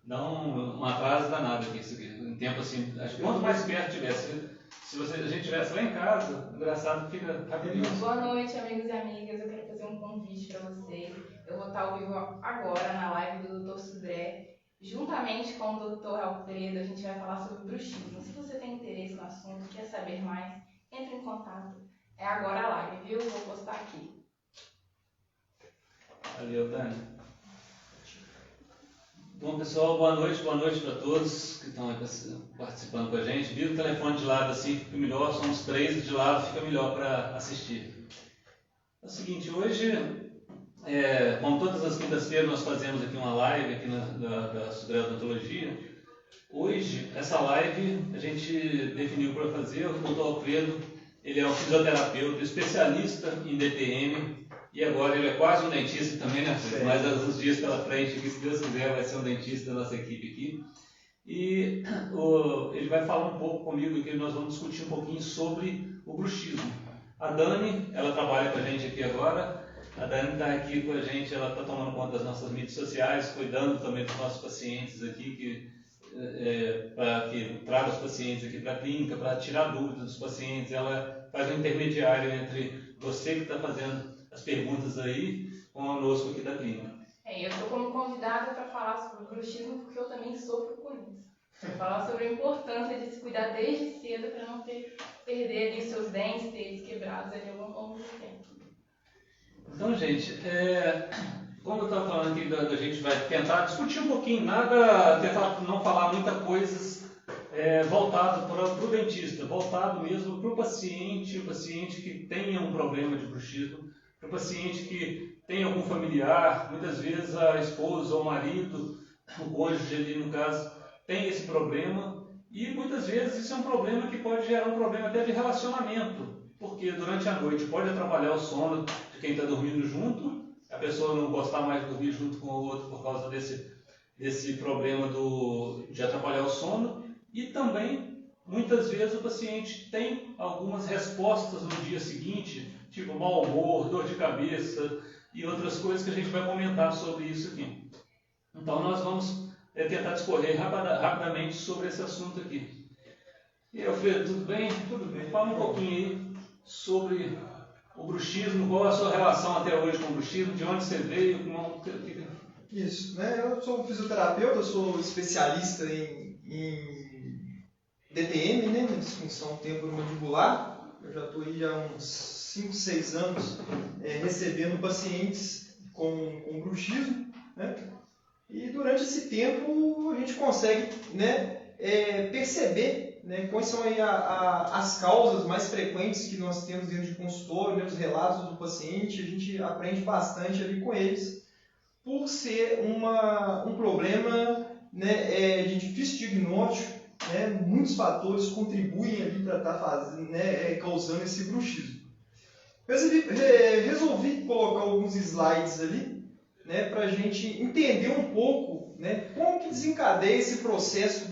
um atraso danado aqui, isso aqui. Em tempo assim, acho que quanto mais perto tivesse, se a gente estivesse lá em casa, engraçado, fica rapidinho. Boa noite, amigos e amigas. Eu quero fazer um convite para vocês. Eu vou estar ao vivo agora na live do Dr. Sudré. Juntamente com o Dr. Alfredo, a gente vai falar sobre bruxismo. Se você tem interesse no assunto, quer saber mais, entre em contato. É agora a live, viu? Vou postar aqui. Valeu, Dani. Bom, pessoal, boa noite para todos que estão participando com a gente. Vira o telefone de lado assim, fica melhor, somos 3 de lado, fica melhor para assistir. É o seguinte, hoje, como todas as quintas-feiras nós fazemos aqui uma live aqui da Sudré Odontologia. Hoje, essa live a gente definiu para fazer, o Dr. Alfredo, ele é um fisioterapeuta, especialista em DTM, e agora ele é quase um dentista também, né? Mais uns dias pela frente, que se Deus quiser vai ser um dentista da nossa equipe aqui. E ele vai falar um pouco comigo aqui, nós vamos discutir um pouquinho sobre o bruxismo. A Dani, ela trabalha com a gente aqui agora. A Dani está aqui com a gente, ela está tomando conta das nossas mídias sociais, cuidando também dos nossos pacientes aqui, para que traga os pacientes aqui para a clínica, para tirar dúvidas dos pacientes. Ela faz um intermediário entre você que está fazendo as perguntas aí conosco aqui da clínica. Eu estou como convidada para falar sobre o bruxismo porque eu também sofro com isso. Vou falar sobre a importância de se cuidar desde cedo para não perder ali os seus dentes, ter eles quebrados ali ao longo do tempo. Então, gente, como eu estava falando aqui, a gente vai tentar discutir um pouquinho, tentar não falar muita coisas voltado para o dentista, voltado mesmo para o paciente que tenha um problema de bruxismo, para o paciente que tem algum familiar, muitas vezes a esposa ou o marido, o cônjuge ali no caso, tem esse problema, e muitas vezes isso é um problema que pode gerar um problema até de relacionamento, porque durante a noite pode atrapalhar o sono de quem está dormindo junto, a pessoa não gostar mais de dormir junto com o outro por causa desse problema de atrapalhar o sono, e também muitas vezes o paciente tem algumas respostas no dia seguinte, tipo mau humor, dor de cabeça e outras coisas que a gente vai comentar sobre isso aqui. Então nós vamos tentar discorrer rapidamente sobre esse assunto aqui. E aí, Alfredo, tudo bem? Tudo bem. Fala um pouquinho aí sobre o bruxismo, qual a sua relação até hoje com o bruxismo, de onde você veio, Isso, né? Eu sou fisioterapeuta, eu sou especialista em DTM, né? Disfunção temporomandibular. Eu já estou aí há uns 5, 6 anos recebendo pacientes com bruxismo, né? E durante esse tempo a gente consegue, né, perceber, né, quais são aí as causas mais frequentes que nós temos dentro de consultório, né, os relatos do paciente. A gente aprende bastante ali com eles, por ser um problema, né, de difícil diagnóstico, né, muitos fatores contribuem ali para estar causando esse bruxismo. Resolvi colocar alguns slides ali, né, para a gente entender um pouco, né, como que desencadeia esse processo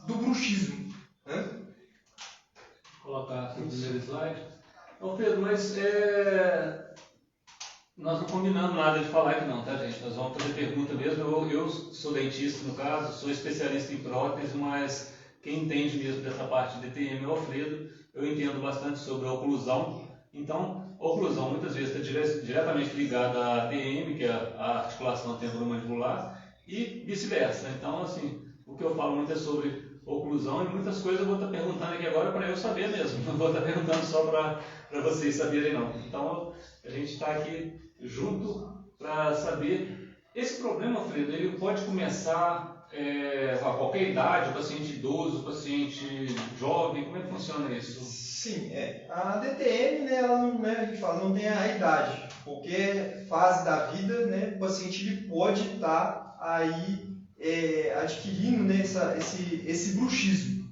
do bruxismo. Né? Vou colocar o primeiro slide. Ô Pedro, mas nós não combinamos nada de falar aqui não, tá, gente? Nós vamos fazer pergunta mesmo. Eu sou dentista no caso, sou especialista em prótese, mas quem entende mesmo dessa parte de DTM é o Alfredo. Eu entendo bastante sobre a oclusão. Então, a oclusão muitas vezes está diretamente ligada à TM, que é a articulação temporomandibular, e vice-versa. Então, assim, o que eu falo muito é sobre oclusão, e muitas coisas eu vou estar perguntando aqui agora para eu saber mesmo. Não vou estar perguntando só para vocês saberem, não. Então, a gente está aqui junto para saber. Esse problema, Alfredo, ele pode começar a qualquer idade, o paciente idoso, o paciente jovem, como é que funciona isso? Sim, a DTM, né, ela não, né, a gente fala, não tem a idade. Qualquer fase da vida, né, o paciente ele pode estar aí adquirindo, né, esse bruxismo.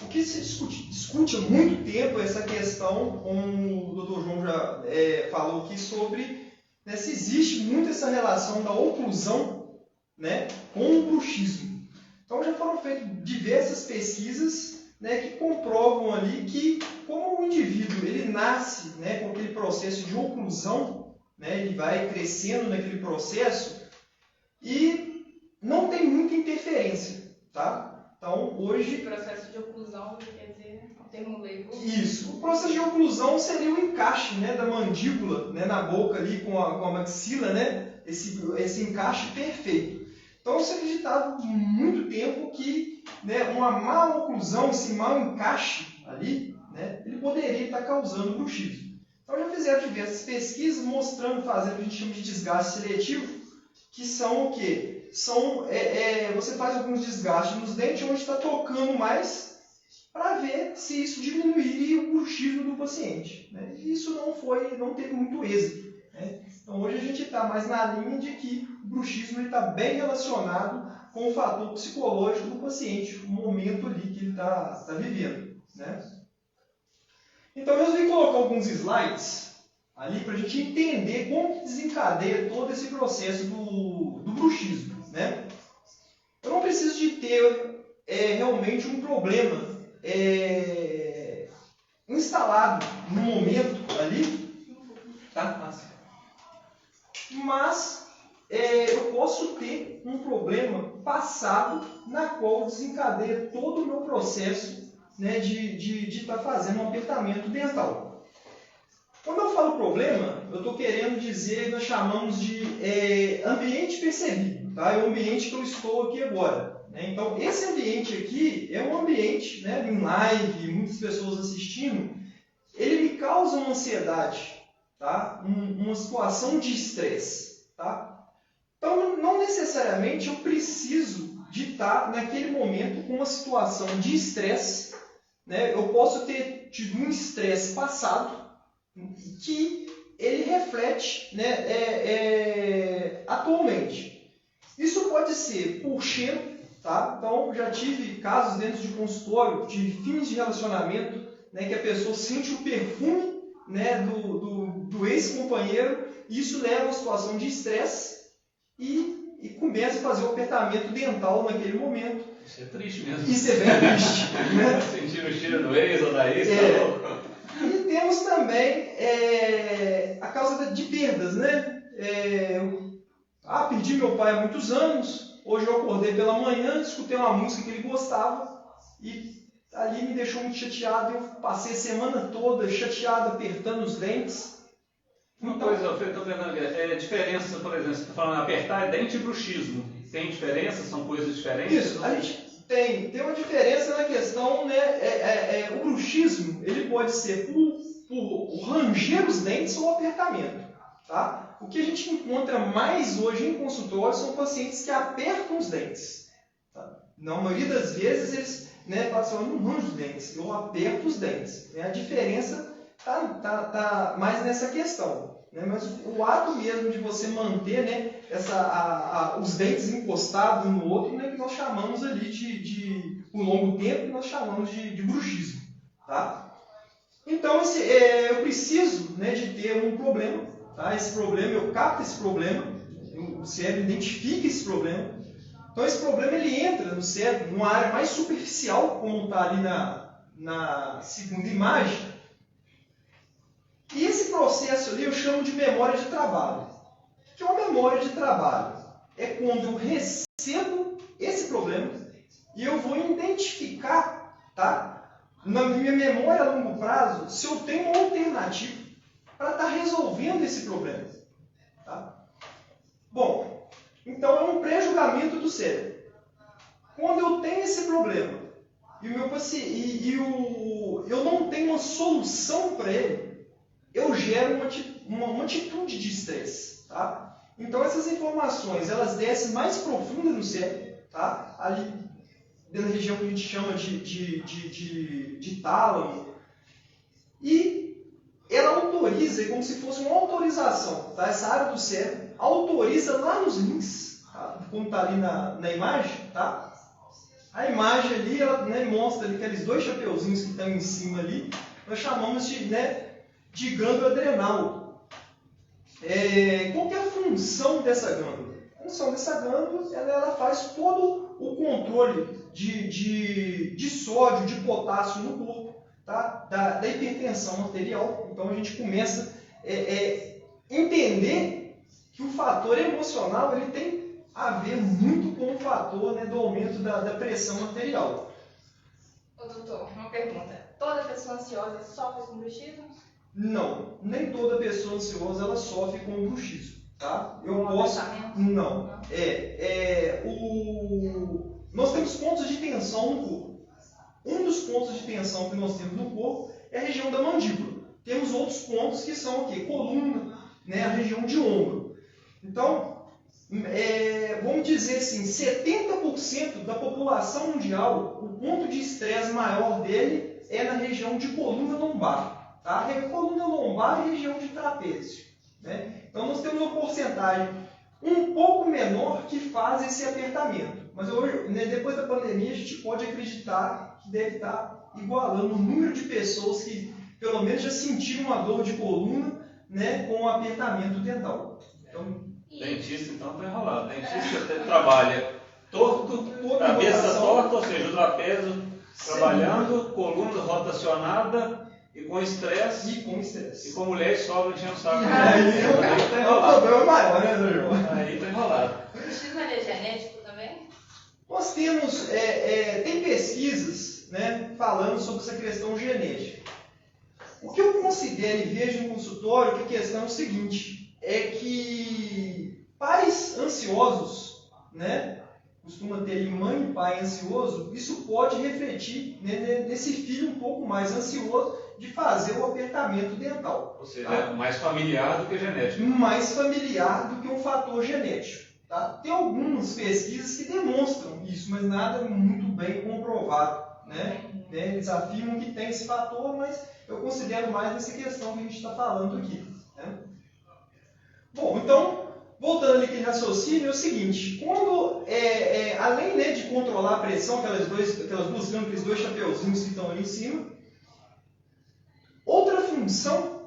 O que se discute há muito tempo é essa questão, como o Dr. João já falou aqui, sobre, né, se existe muito essa relação da oclusão, né, com o bruxismo. Então já foram feitas diversas pesquisas, né, que comprovam ali que, como o indivíduo ele nasce, né, com aquele processo de oclusão, né, ele vai crescendo naquele processo e não tem muito frequência, tá? Então, hoje... Processo de oclusão, quer dizer, o termo leigo. Isso. O processo de oclusão seria o encaixe, né, da mandíbula, né, na boca ali com a maxila, né? Esse encaixe perfeito. Então, se acreditava por muito tempo que, né, uma má oclusão, esse mau encaixe ali, né, ele poderia estar causando bruxismo. Então, já fizeram diversas pesquisas mostrando, fazendo o que a gente chama de desgaste seletivo, que são o quê? Você faz alguns desgastes nos dentes onde está tocando mais para ver se isso diminuiria o bruxismo do paciente, né? E isso não teve muito êxito, né? Então, hoje a gente está mais na linha de que o bruxismo está bem relacionado com o fator psicológico do paciente, o momento ali que ele está vivendo, né? Então, eu resolvi colocar alguns slides ali para a gente entender como que desencadeia todo esse processo do bruxismo, né? Eu não preciso de ter realmente um problema instalado no momento ali, tá? Mas eu posso ter um problema passado na qual desencadeia todo o meu processo, né, de estar fazendo um apertamento dental. Quando eu falo problema, eu estou querendo dizer, nós chamamos de ambiente percebido, tá? É o ambiente que eu estou aqui agora, né? Então, esse ambiente aqui é um ambiente, né, em live, muitas pessoas assistindo, ele me causa uma ansiedade, tá? Uma situação de estresse, tá? Então, não necessariamente eu preciso de estar naquele momento com uma situação de estresse, né? Eu posso ter tido um estresse passado que ele reflete, né, atualmente. Isso pode ser por cheiro, tá? Então, já tive casos dentro de consultório de fins de relacionamento, né, que a pessoa sente o perfume, né, do ex-companheiro, e isso leva a uma situação de estresse e começa a fazer o apertamento dental naquele momento. Isso é triste mesmo. Isso é bem triste, né? Sentir o cheiro do ex ou da ex, E temos também a causa de perdas, né? Perdi meu pai há muitos anos, hoje eu acordei pela manhã, escutei uma música que ele gostava e ali me deixou muito chateado. Eu passei a semana toda chateado, apertando os dentes. Uma coisa, eu estou perguntando aqui, diferença, por exemplo, você está falando apertar dente e bruxismo. Tem diferença? São coisas diferentes? Isso, a gente tem uma diferença na questão, né? O bruxismo, ele pode ser por ranger os dentes ou apertamento, tá? O que a gente encontra mais hoje em consultório são pacientes que apertam os dentes, tá? Na maioria das vezes eles, né, falam assim, eu não ranjo os dentes, eu aperto os dentes, né? A diferença tá mais nessa questão, né? Mas o ato mesmo de você manter, né, os dentes encostados um no outro, né, que nós chamamos ali por longo tempo, que nós chamamos de bruxismo, tá? Então, eu preciso, né, de ter um problema, tá? Esse problema, eu capto esse problema, o cérebro identifica esse problema. Então, esse problema ele entra no cérebro, numa área mais superficial, como está ali na segunda imagem. E esse processo ali eu chamo de memória de trabalho. O que é uma memória de trabalho? É quando eu recebo esse problema e eu vou identificar, tá, na minha memória a longo prazo, se eu tenho uma alternativa para estar resolvendo esse problema. Tá? Bom, então é um pré-julgamento do cérebro. Quando eu tenho esse problema e eu não tenho uma solução para ele, eu gero uma atitude de estresse, tá? Então essas informações, elas descem mais profundas no cérebro, tá? Ali na região que a gente chama de tálamo, e ela autoriza, é como se fosse uma autorização, tá? Essa área do cérebro autoriza lá nos rins, tá? Como está ali na imagem, tá? A imagem ali, ela, né, mostra ali aqueles dois chapeuzinhos que estão em cima ali, nós chamamos de glândula adrenal. Qual que é a função dessa glândula? A função dessa glândula, ela faz todo o controle de sódio, de potássio no corpo, tá? Da hipertensão arterial. Então a gente começa a entender que o fator emocional ele tem a ver muito com o fator fator, né, do aumento da pressão arterial. Ô doutor, uma pergunta. Toda pessoa ansiosa sofre com bruxismo? Não, nem toda pessoa ansiosa ela sofre com bruxismo, tá? Abaixamento? Não. Nós temos pontos de tensão no corpo. Um dos pontos de tensão que nós temos no corpo é a região da mandíbula. Temos outros pontos que são o quê? Coluna, né? A região de ombro. Então, vamos dizer assim, 70% da população mundial, o ponto de estresse maior dele é na região de coluna lombar. Tá? Coluna lombar e região de trapézio. Né? Então, nós temos uma porcentagem um pouco menor que faz esse apertamento. Mas hoje, né, depois da pandemia, a gente pode acreditar que deve estar igualando o número de pessoas que, pelo menos, já sentiram uma dor de coluna, né, com o apertamento dental. Então, dentista, então, está enrolado. Dentista trabalha torto, toda cabeça rotação, torta, ou seja, o trapézio trabalhando, coluna rotacionada e com estresse. E com mulher que sobra enchendo o saco. Aí é um problema maior, né, Dr. João? Aí está enrolado. O bruxismo é genético também? Nós temos, tem pesquisas, né, falando sobre essa questão genética. O que eu considero e vejo no consultório que a questão é o seguinte, é que pais ansiosos, né, costuma ter mãe e pai ansioso, isso pode refletir, né, nesse filho um pouco mais ansioso de fazer o apertamento dental. Ou seja, é mais familiar do que genético. Mais familiar do que um fator genético. Tá? Tem algumas pesquisas que demonstram isso, mas nada muito bem comprovado. Né? Eles afirmam que tem esse fator, mas eu considero mais nessa questão que a gente está falando aqui. Né? Bom, então, voltando ali aquele raciocínio, é o seguinte, quando, além, né, de controlar a pressão, aquelas duas glândulas, aqueles dois chapeuzinhos que estão ali em cima, outra função,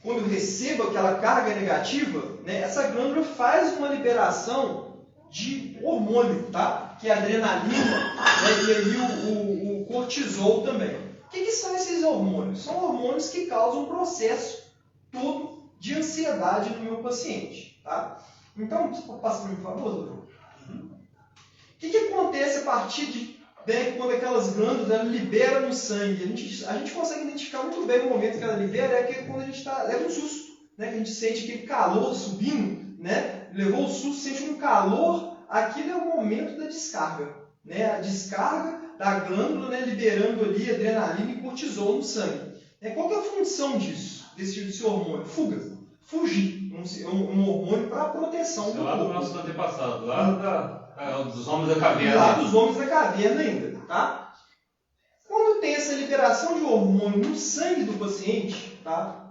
quando eu recebo aquela carga negativa, né, essa glândula faz uma liberação de hormônio, tá? Que é a adrenalina, né, e aí o cortisol também. O que são esses hormônios? São hormônios que causam um processo todo de ansiedade no meu paciente. Tá? Então, passa para mim, por favor, doutor. O que acontece a partir de quando aquelas glândulas liberam no sangue? A gente consegue identificar muito bem o momento que ela libera, é que quando a gente leva um susto, né? Que a gente sente aquele calor subindo, né? Levou o susto, sente um calor, aquilo é o momento da descarga. Né? A descarga da glândula, né, liberando ali adrenalina e cortisol no sangue. Qual que é a função disso, desse hormônio? Fuga. Fugir. Um hormônio para proteção do corpo. Lá do nosso antepassado, lá dos homens da caverna. Lá dos homens da caverna ainda. Tá? Quando tem essa liberação de hormônio no sangue do paciente, tá?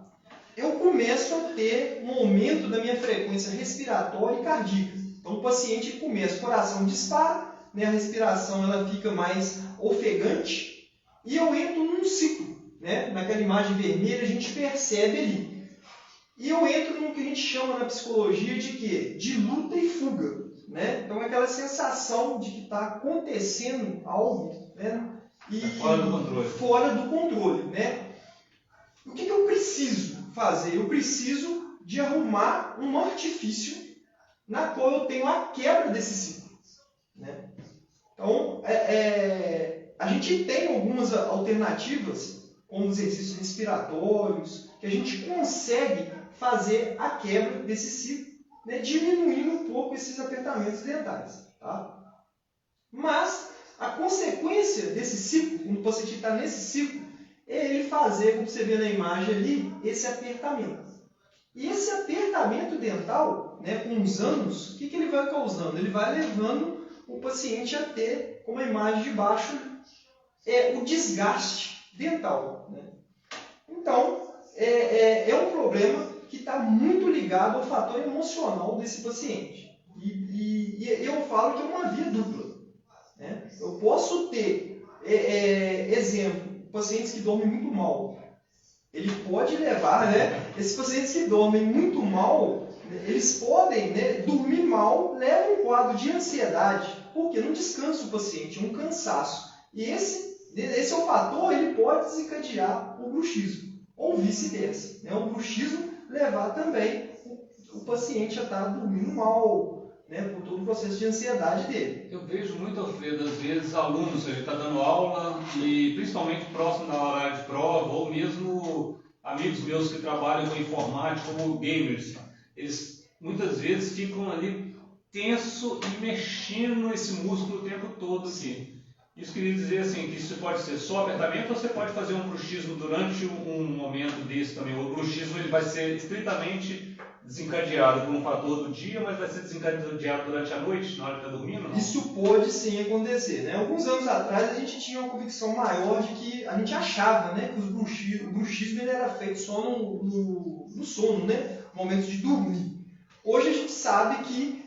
Eu começo a ter um aumento da minha frequência respiratória e cardíaca. Então o paciente começa, o coração dispara, né, a respiração ela fica mais ofegante e eu entro num ciclo. Né? Naquela imagem vermelha a gente percebe ali. E eu entro no que a gente chama na psicologia de quê? De luta e fuga. Né? Então é aquela sensação de que está acontecendo algo, né? Fora do controle. Fora do controle. Né? O que eu preciso fazer? Eu preciso de arrumar um artifício na qual eu tenho a quebra desse ciclo. Né? Então, a gente tem algumas alternativas, como os exercícios respiratórios, que a gente consegue fazer a quebra desse ciclo, né, diminuindo um pouco esses apertamentos dentais. Tá? Mas a consequência desse ciclo, quando o paciente está nesse ciclo, é ele fazer, como você vê na imagem ali, esse apertamento. E esse apertamento dental, né, com os anos, o que ele vai causando? Ele vai levando o paciente a ter, como a imagem de baixo, o desgaste dental. Né? Então, é um problema que está muito ligado ao fator emocional desse paciente. E eu falo que é uma via dupla. Né? Eu posso ter, exemplo, pacientes que dormem muito mal. Ele pode levar, né? Esses pacientes que dormem muito mal, eles podem, né, dormir mal, leva um quadro de ansiedade, porque não descansa o paciente, é um cansaço. E esse é o fator, ele pode desencadear o bruxismo, ou vice-versa. Né? O bruxismo levar também o paciente a estar dormindo mal, né, por todo o processo de ansiedade dele. Eu vejo muito, Alfredo, às vezes alunos que a gente está dando aula e principalmente próximo da hora de prova, ou mesmo amigos meus que trabalham com informática, como gamers, eles muitas vezes ficam ali tenso e mexendo esse músculo o tempo todo aqui. Isso queria dizer assim, que isso pode ser só apertamento ou você pode fazer um bruxismo durante um momento desse também. O bruxismo ele vai ser estritamente desencadeado por um fator do dia, mas vai ser desencadeado durante a noite, na hora que está dormindo? Não? Isso pode sim acontecer, né? Alguns anos atrás a gente tinha uma convicção maior de que a gente achava, né, que o bruxismo ele era feito só no sono, né? No momento de dormir. Hoje a gente sabe que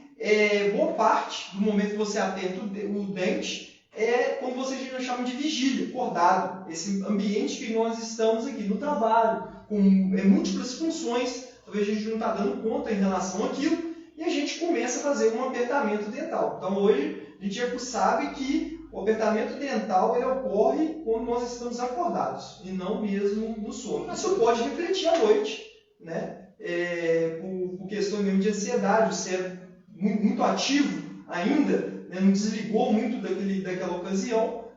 boa parte do momento que você aperta o dente é quando você chama de vigília, acordado. Esse ambiente que nós estamos aqui no trabalho, com múltiplas funções, talvez a gente não está dando conta em relação àquilo, e a gente começa a fazer um apertamento dental. Então hoje a gente já sabe que o apertamento dental ele ocorre quando nós estamos acordados, e não mesmo no sono. Isso pode refletir à noite, né? Por questão mesmo de ansiedade, o cérebro muito ativo ainda, não desligou muito daquela ocasião,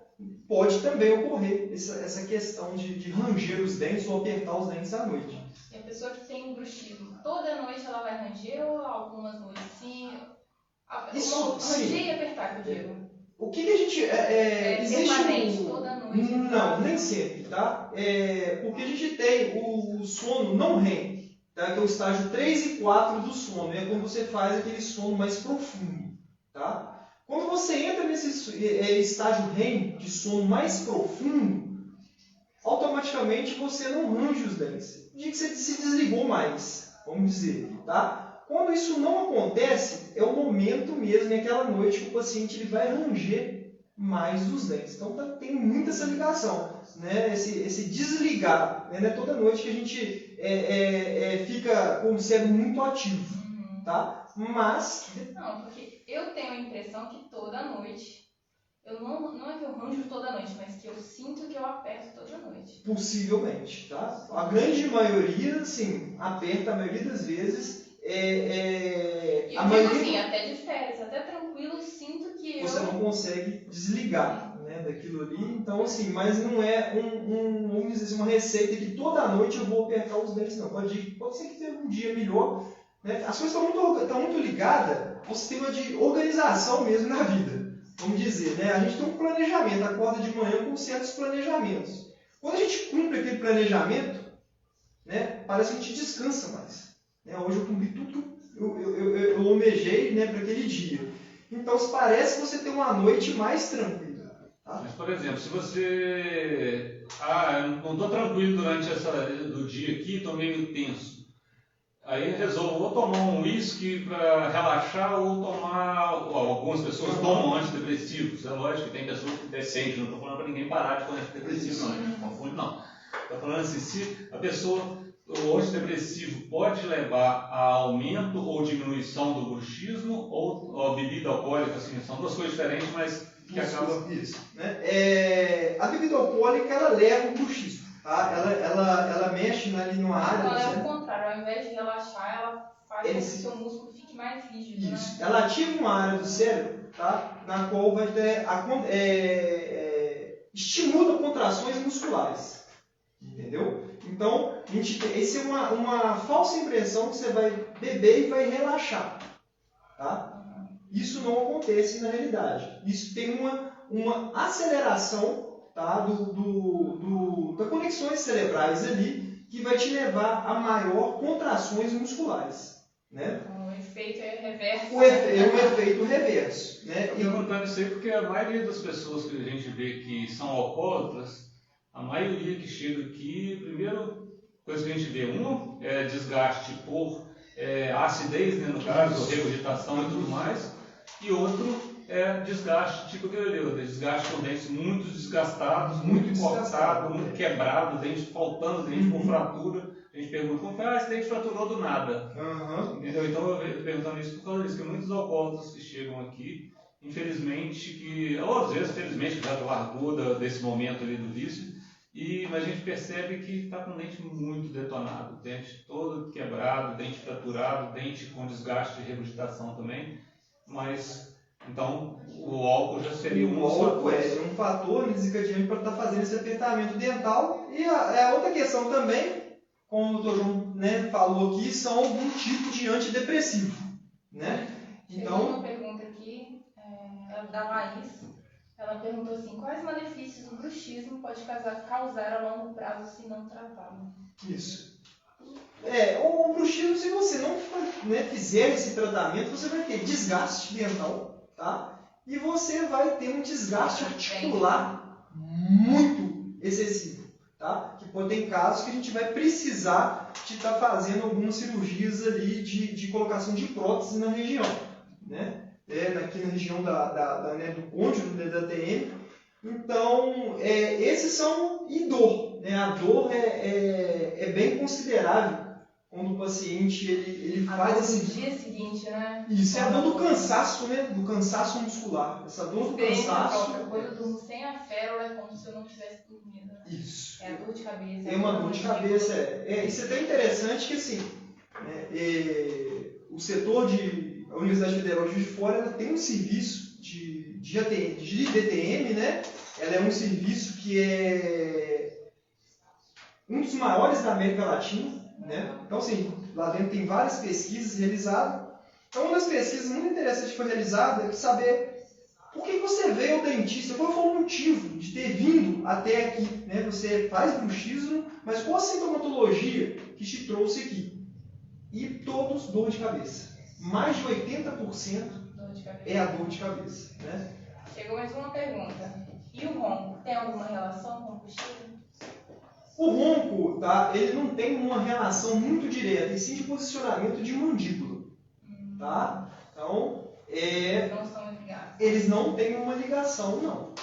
pode também ocorrer essa questão de ranger os dentes ou apertar os dentes à noite. E a pessoa que tem um bruxismo, toda noite ela vai ranger ou algumas noites sim? Ranger e apertar, que eu digo. O que a gente... Permanente, toda noite? Não, nem sempre, tá? Porque a gente tem o sono não REM, tá? Que é o estágio 3 e 4 do sono, é quando você faz aquele sono mais profundo, tá? Quando você entra nesse estágio REM de sono mais profundo, automaticamente você não range os dentes. O dia que você se desligou mais, vamos dizer, tá? Quando isso não acontece, é o momento mesmo, é aquela noite que o paciente ele vai ranger mais os dentes. Então tem muita essa ligação, né? Esse desligar, né? Não é toda noite que a gente fica com o cérebro muito ativo, tá? Mas... Não, porque eu tenho a impressão que toda noite, não é que eu ranjo toda noite, mas que eu sinto que eu aperto toda noite. Possivelmente, tá? A grande maioria, assim, aperta a maioria das vezes. Eu digo assim, até de férias, até tranquilo, sinto que você não consegue desligar, né, daquilo ali. Então, assim, mas não é vamos dizer assim, uma receita que toda noite eu vou apertar os dentes, não. Pode ser que tenha um dia melhor. Né? As coisas estão muito ligadas ao sistema de organização mesmo na vida. Vamos dizer, né? A gente tem um planejamento, acorda de manhã com certos planejamentos. Quando a gente cumpre aquele planejamento, né, parece que a gente descansa mais. Né? Hoje eu cumpri tudo que eu almejei, né, para aquele dia. Então parece que você tem uma noite mais tranquila. Tá? Mas, por exemplo, se você... eu não estou tranquilo durante do dia aqui, estou meio tenso. Aí resolvo ou tomar um uísque para relaxar ou tomar... Algumas pessoas tomam antidepressivos. É lógico que tem pessoas que decentes, não estou falando para ninguém parar de tomar antidepressivo, não confunde, não. Estou falando assim, se a pessoa, o antidepressivo pode levar a aumento ou diminuição do bruxismo ou a bebida alcoólica, assim, são duas coisas diferentes, mas que acabam... Isso. Né? A bebida alcoólica, ela leva o bruxismo. Tá? Ela mexe ali numa área... Ela é o contrário, ao invés de relaxar, ela faz com que o seu músculo fique mais rígido. Isso. Né? Ela ativa uma área do cérebro, tá? Na qual vai ter estimula contrações musculares. Entendeu? Então, essa é uma falsa impressão que você vai beber e vai relaxar. Tá? Isso não acontece na realidade. Isso tem uma aceleração, tá, das conexões cerebrais ali, que vai te levar a maior contrações musculares. Né? O efeito é reverso. É um efeito reverso. Né? Eu estou contando isso aí porque a maioria das pessoas que a gente vê que são alcoólatras, a maioria que chega aqui, primeira coisa que a gente vê, é desgaste por acidez, né, no caso, regurgitação e tudo mais, e outro é desgaste, tipo aquele ali, desgaste com dentes muito desgastados, muito encortados, muito quebrados, dente faltando, dente com fratura. A gente pergunta, como foi? Esse dente fraturou do nada. Entendeu? Então eu estou perguntando isso por causa disso, que muitos alcoólatras que chegam aqui, infelizmente, ou às vezes, felizmente, já largou desse momento ali do vício, mas a gente percebe que está com o dente muito detonado, dente todo quebrado, dente fraturado, dente com desgaste de regurgitação também. mas então o álcool já seria O álcool é um fator desencadeante para estar fazendo esse apertamento dental. E a outra questão também, como o Dr. João, né, falou aqui, são algum tipo de antidepressivo, né? Chegou uma pergunta aqui, da Laís. Ela perguntou assim: quais malefícios o bruxismo pode causar a longo prazo se não tratado? Isso. O bruxismo, se você não fizer esse tratamento, você vai ter desgaste dental, tá? E você vai ter um desgaste articular muito excessivo, tá? Que pode ter casos que a gente vai precisar de estar fazendo algumas cirurgias ali de colocação de prótese na região, né? Aqui na região do côndilo, da TM. Então, esses são... E dor, né? A dor é bem considerável quando o paciente ele faz esse... no dia seguinte, né? Isso, é a dor do cansaço, né? Do cansaço muscular. Essa dor do cansaço... Quando eu durmo sem a férola, é como se eu não tivesse dormido. Né? Isso. É a dor de cabeça. É uma dor de cabeça, Isso é até interessante que, assim, o setor a Universidade Federal de Juiz de Fora, ela tem um serviço de DTM, né? Ela é um serviço que é um dos maiores da América Latina, né? Então, assim, lá dentro tem várias pesquisas realizadas. Então, uma das pesquisas muito interessantes que foi realizada é saber por que você veio ao dentista, qual foi o motivo de ter vindo até aqui, né? Você faz bruxismo, mas qual a sintomatologia que te trouxe aqui? E todos dor de cabeça. Mais de 80% é a dor de cabeça, né? Chegou mais uma pergunta. E o ronco tem alguma relação com o bruxismo? O ronco, tá? Ele não tem uma relação muito direta, e sim de posicionamento de mandíbula, tá? Então, não são ligados. Eles não têm uma ligação, não.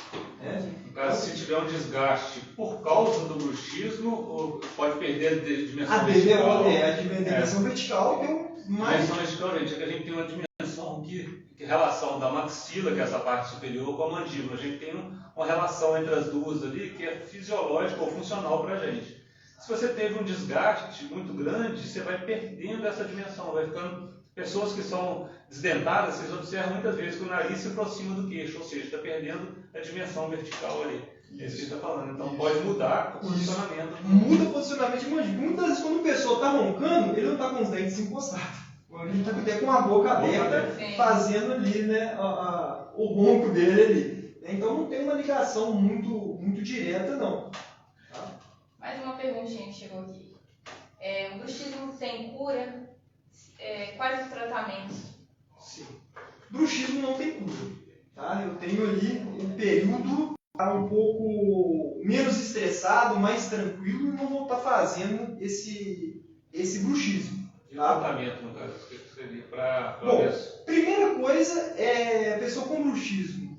No caso, se tiver um desgaste por causa do bruxismo, pode perder a dimensão vertical. A dimensão vertical tem mais... Dimensão vertical, a gente tem uma dimensão que relação da maxila, que é essa parte superior, com a mandíbula. A gente tem uma relação entre as duas ali que é fisiológica ou funcional para a gente. Se você teve um desgaste muito grande, você vai perdendo essa dimensão, vai ficando... Pessoas que são desdentadas, vocês observam muitas vezes que o nariz se aproxima do queixo, ou seja, está perdendo a dimensão vertical ali. É isso que está falando. Então pode mudar o posicionamento. Muda o posicionamento de mandíbula. Muitas vezes quando a pessoa está roncando, ele não está com os dentes encostados. A gente está até com a boca aberta, fazendo ali, né, o ronco dele ali. Então não tem uma ligação muito direta, não. Tá? Mais uma perguntinha que chegou aqui. O bruxismo tem cura? Quais os tratamentos? Sim. Bruxismo não tem cura. Tá? Eu tenho ali um período um pouco menos estressado, mais tranquilo, e não vou estar fazendo esse bruxismo. E o tratamento, no caso, que seria para isso? Primeira coisa a pessoa com bruxismo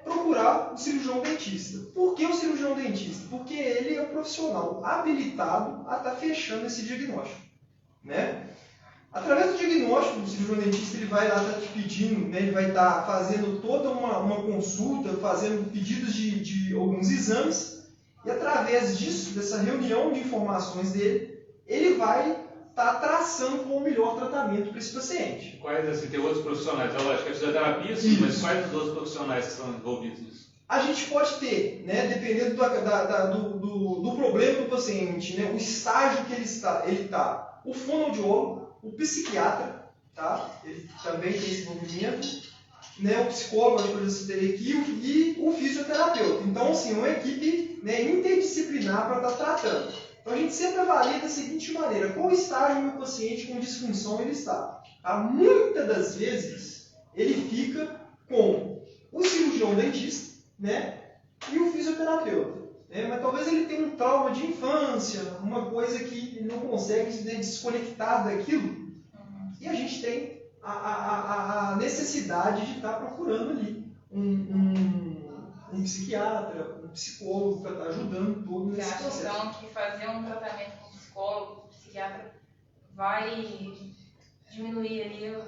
procurar o cirurgião dentista. Por que o cirurgião dentista? Porque ele é o profissional habilitado a estar fechando esse diagnóstico, né? Através do diagnóstico, o cirurgião dentista ele vai lá estar te pedindo, né, ele vai estar fazendo toda uma consulta, fazendo pedidos de alguns exames, e através disso, dessa reunião de informações dele, ele vai estar traçando qual o melhor tratamento para esse paciente. Quais, assim, tem outros profissionais? É lógico, a fisioterapia, sim, mas quais os outros profissionais que são envolvidos nisso? A gente pode ter, né, dependendo do problema do paciente, né, o estágio que ele está, o fonoaudiólogo, o psiquiatra, tá? Ele também tem esse envolvimento, né? O psicólogo, que eu já citei aqui, e o fisioterapeuta. Então, assim, uma equipe, né, interdisciplinar para estar tratando. Então, a gente sempre avalia da seguinte maneira: qual estágio meu paciente com disfunção ele está? Tá? Muitas das vezes, ele fica com o cirurgião dentista, né, e o fisioterapeuta. Mas talvez ele tenha um trauma de infância, uma coisa que ele não consegue se desconectar daquilo. E a gente tem a necessidade de estar procurando ali um psiquiatra, um psicólogo para estar ajudando todo nesse processo. Você acha então que fazer um tratamento com psicólogo, com psiquiatra, vai diminuir ali, eu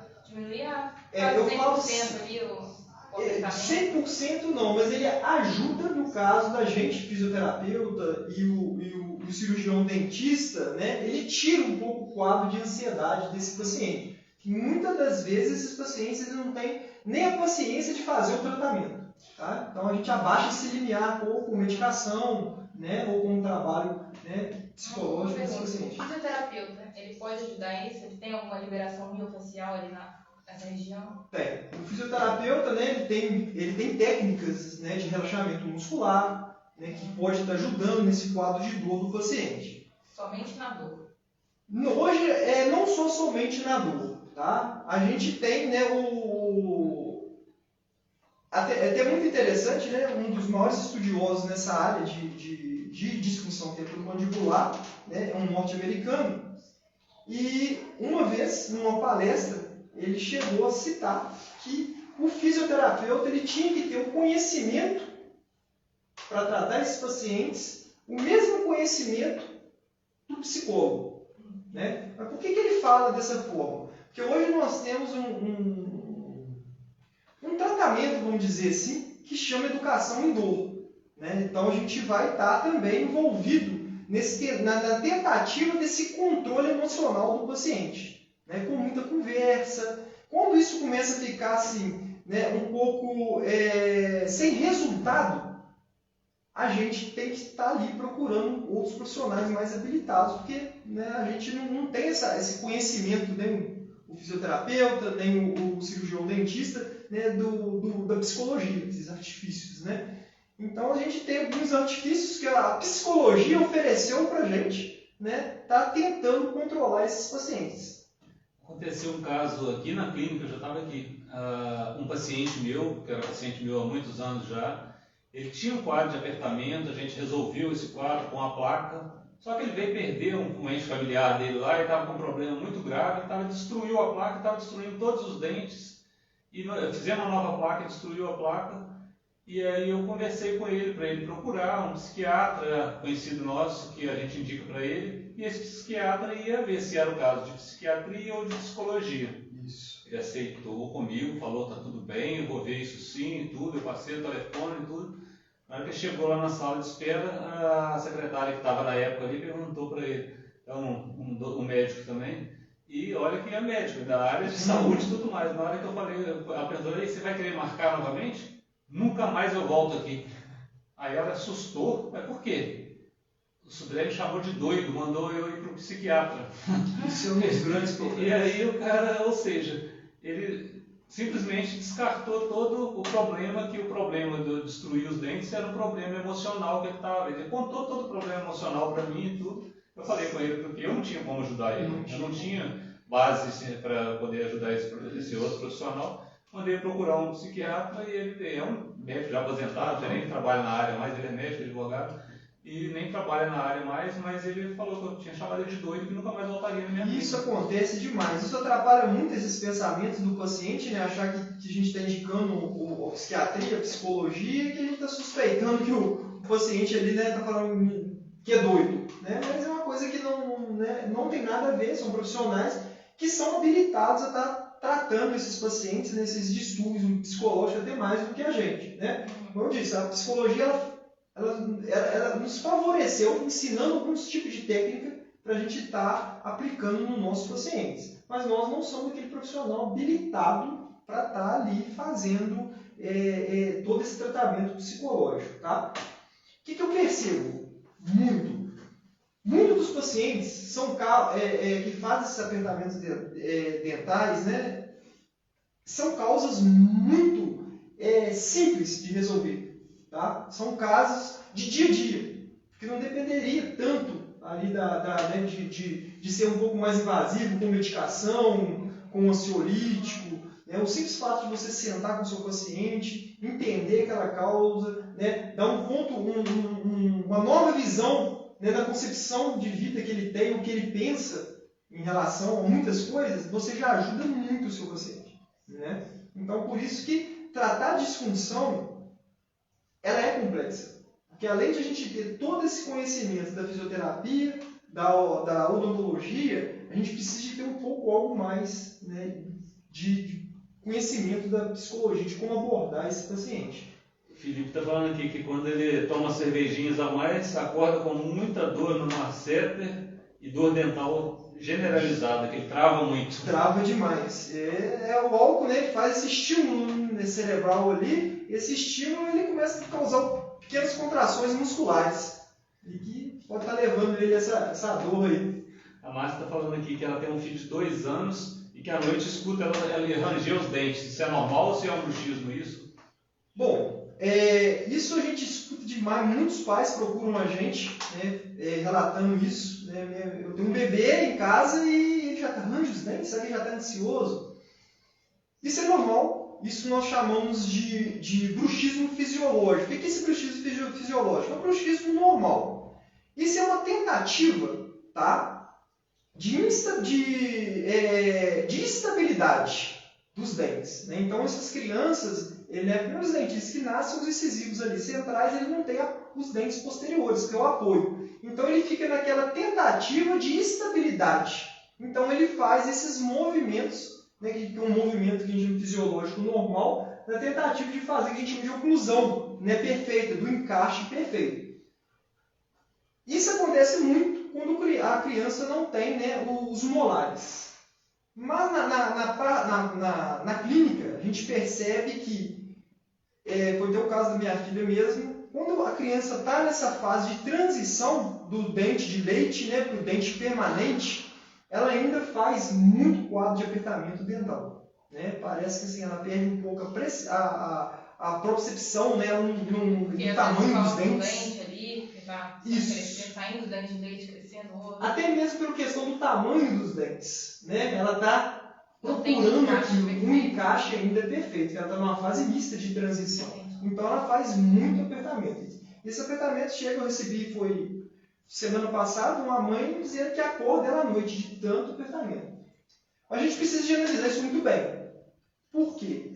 falo 100% ali o... 100% não, mas ele ajuda no caso da gente, fisioterapeuta e o cirurgião dentista, né? Ele tira um pouco o quadro de ansiedade desse paciente. que muitas das vezes esses pacientes eles não têm nem a paciência de fazer o tratamento. Tá? Então a gente abaixa esse limiar ou com medicação, né, ou com um trabalho, né, psicológico desse paciente. O fisioterapeuta, ele pode ajudar isso? Ele tem alguma liberação miofacial ali nessa região? Tem. O fisioterapeuta, né, ele tem técnicas, né, de relaxamento muscular, né, que pode estar ajudando nesse quadro de dor do paciente. Somente na dor? Hoje, não só somente na dor. Tá? A gente tem, né, até muito interessante, né, um dos maiores estudiosos nessa área de disfunção temporomandibular, né, é um norte-americano, e uma vez, numa palestra, ele chegou a citar que o fisioterapeuta ele tinha que ter o conhecimento para tratar esses pacientes, o mesmo conhecimento do psicólogo. Né? Mas por que ele fala dessa forma? Porque hoje nós temos um tratamento, vamos dizer assim, que chama educação em dor. Né? Então a gente vai estar também envolvido na tentativa desse controle emocional do paciente. Né? Com muita conversa. Quando isso começa a ficar assim, né, um pouco sem resultado, a gente tem que estar ali procurando outros profissionais mais habilitados, porque, né, a gente não tem esse conhecimento, nem o fisioterapeuta, nem o cirurgião dentista, né, da psicologia, desses artifícios. Né? Então a gente tem alguns artifícios que a psicologia ofereceu para a gente, né, tá tentando controlar esses pacientes. Aconteceu um caso aqui na clínica, eu já estava aqui, um paciente meu, que era paciente meu há muitos anos já, ele tinha um quadro de apertamento, a gente resolveu esse quadro com a placa, só que ele veio perder um ente familiar dele lá e estava com um problema muito grave, destruiu a placa, estava destruindo todos os dentes, e fizemos uma nova placa, destruiu a placa, e aí eu conversei com ele, para ele procurar um psiquiatra conhecido nosso, que a gente indica para ele, e esse psiquiatra ia ver se era o caso de psiquiatria ou de psicologia. Isso. Ele aceitou comigo, falou, tá tudo bem, eu vou ver isso sim e tudo, eu passei o telefone e tudo. Na hora que ele chegou lá na sala de espera, a secretária que estava na época ali perguntou para ele, é um médico também, e olha que é médico, da área de saúde e tudo mais. Na hora que eu falei, ela perguntou, você vai querer marcar novamente? Nunca mais eu volto aqui. Aí ela assustou, mas por quê? O Sudré me chamou de doido, mandou eu ir para o psiquiatra. Isso é um dos grandes problemas. E aí o cara, ou seja, ele simplesmente descartou todo o problema, que o problema de destruir os dentes era um problema emocional que ele estava. Ele contou todo o problema emocional para mim e tudo. Eu falei com ele porque eu não tinha como ajudar ele. Eu não tinha base para poder ajudar esse outro profissional. Mandei procurar um psiquiatra e ele é um médico já aposentado, já nem trabalha na área mais, ele é médico, advogado, e nem trabalha na área mais, mas ele falou que eu tinha chamado ele de doido e que nunca mais voltaria na minha vida. Isso acontece demais, isso atrapalha muito esses pensamentos do paciente, né? Achar que a gente está indicando a psiquiatria, a psicologia, e que a gente está suspeitando que o paciente ali está falando que é doido. Né? Mas é uma coisa que não tem nada a ver, são profissionais que são habilitados a estar tratando esses pacientes nesses distúrbios psicológicos até mais do que a gente. Né? Como eu disse, a psicologia ela nos favoreceu ensinando alguns tipos de técnica para a gente estar aplicando nos nossos pacientes. Mas nós não somos aquele profissional habilitado para estar ali fazendo todo esse tratamento psicológico. Tá? O que eu percebo? Muitos dos pacientes que fazem esses apertamentos dentais, né, são causas muito simples de resolver. Tá? São casos de dia a dia, que não dependeria tanto ali de ser um pouco mais invasivo com medicação, com ansiolítico. Né? O simples fato de você sentar com o seu paciente, entender aquela causa, né? Dar uma nova visão, né, da concepção de vida que ele tem, o que ele pensa em relação a muitas coisas, você já ajuda muito o seu paciente. Né? Então, por isso que tratar a disfunção ela é complexa. Porque além de a gente ter todo esse conhecimento da fisioterapia, da odontologia, a gente precisa de ter um pouco algo mais, né, de conhecimento da psicologia, de como abordar esse paciente. O Felipe está falando aqui que quando ele toma cervejinhas a mais, acorda com muita dor no masseter e dor dental generalizada, que ele trava muito. Trava demais. O álcool, né, ele faz esse estímulo cerebral ali, esse estímulo ele começa a causar pequenas contrações musculares, e que pode estar levando ele a essa dor aí. A Márcia está falando aqui que ela tem um filho de 2 anos e que à noite escuta ela ranger os dentes. Isso é normal ou se é um bruxismo isso? Bom, isso a gente escuta demais, muitos pais procuram a gente, né, relatando isso. Né, eu tenho um bebê em casa e ele já arranja os dentes, ele já está ansioso. Isso é normal, isso nós chamamos de bruxismo fisiológico. O que é esse bruxismo fisiológico? É um bruxismo normal. Isso é uma tentativa, tá, de instabilidade dos dentes. Né? Então, essas crianças, os dentistas que nascem, os incisivos ali centrais, ele não tem os dentes posteriores, que é o apoio. Então, ele fica naquela tentativa de instabilidade. Então, ele faz esses movimentos, né, que é um movimento que a gente chama fisiológico normal, na tentativa de fazer o que a gente chama de oclusão, né, perfeita, do encaixe perfeito. Isso acontece muito quando a criança não tem, né, os molares. Mas na clínica, a gente percebe que, foi até o caso da minha filha mesmo, quando a criança está nessa fase de transição do dente de leite, né, para o dente permanente, ela ainda faz muito quadro de apertamento dental. Né? Parece que assim, ela perde um pouco a propriocepção, né, no tamanho dos dentes. Dente ali, que tá saindo do dente de leite, crescendo outro. Até mesmo pela questão do tamanho dos dentes. Né? Ela está procurando um encaixe ainda perfeito, ela está numa fase mista de transição. Então ela faz muito apertamento. Esse apertamento eu recebi, foi semana passada, uma mãe dizendo que acorda ela à noite de tanto apertamento. A gente precisa de analisar isso muito bem. Por quê?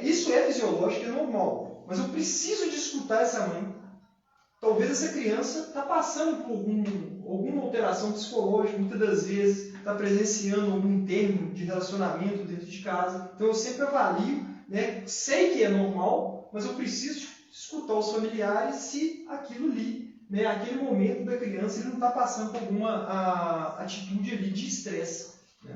Isso é fisiológico, é normal. Mas eu preciso de escutar essa mãe. Talvez essa criança está passando por alguma alteração psicológica, muitas das vezes está presenciando algum termo de relacionamento dentro de casa. Então eu sempre avalio, né? Sei que é normal, mas eu preciso escutar os familiares se aquilo ali, né, aquele momento da criança, ele não está passando por alguma atitude ali de estresse. Né?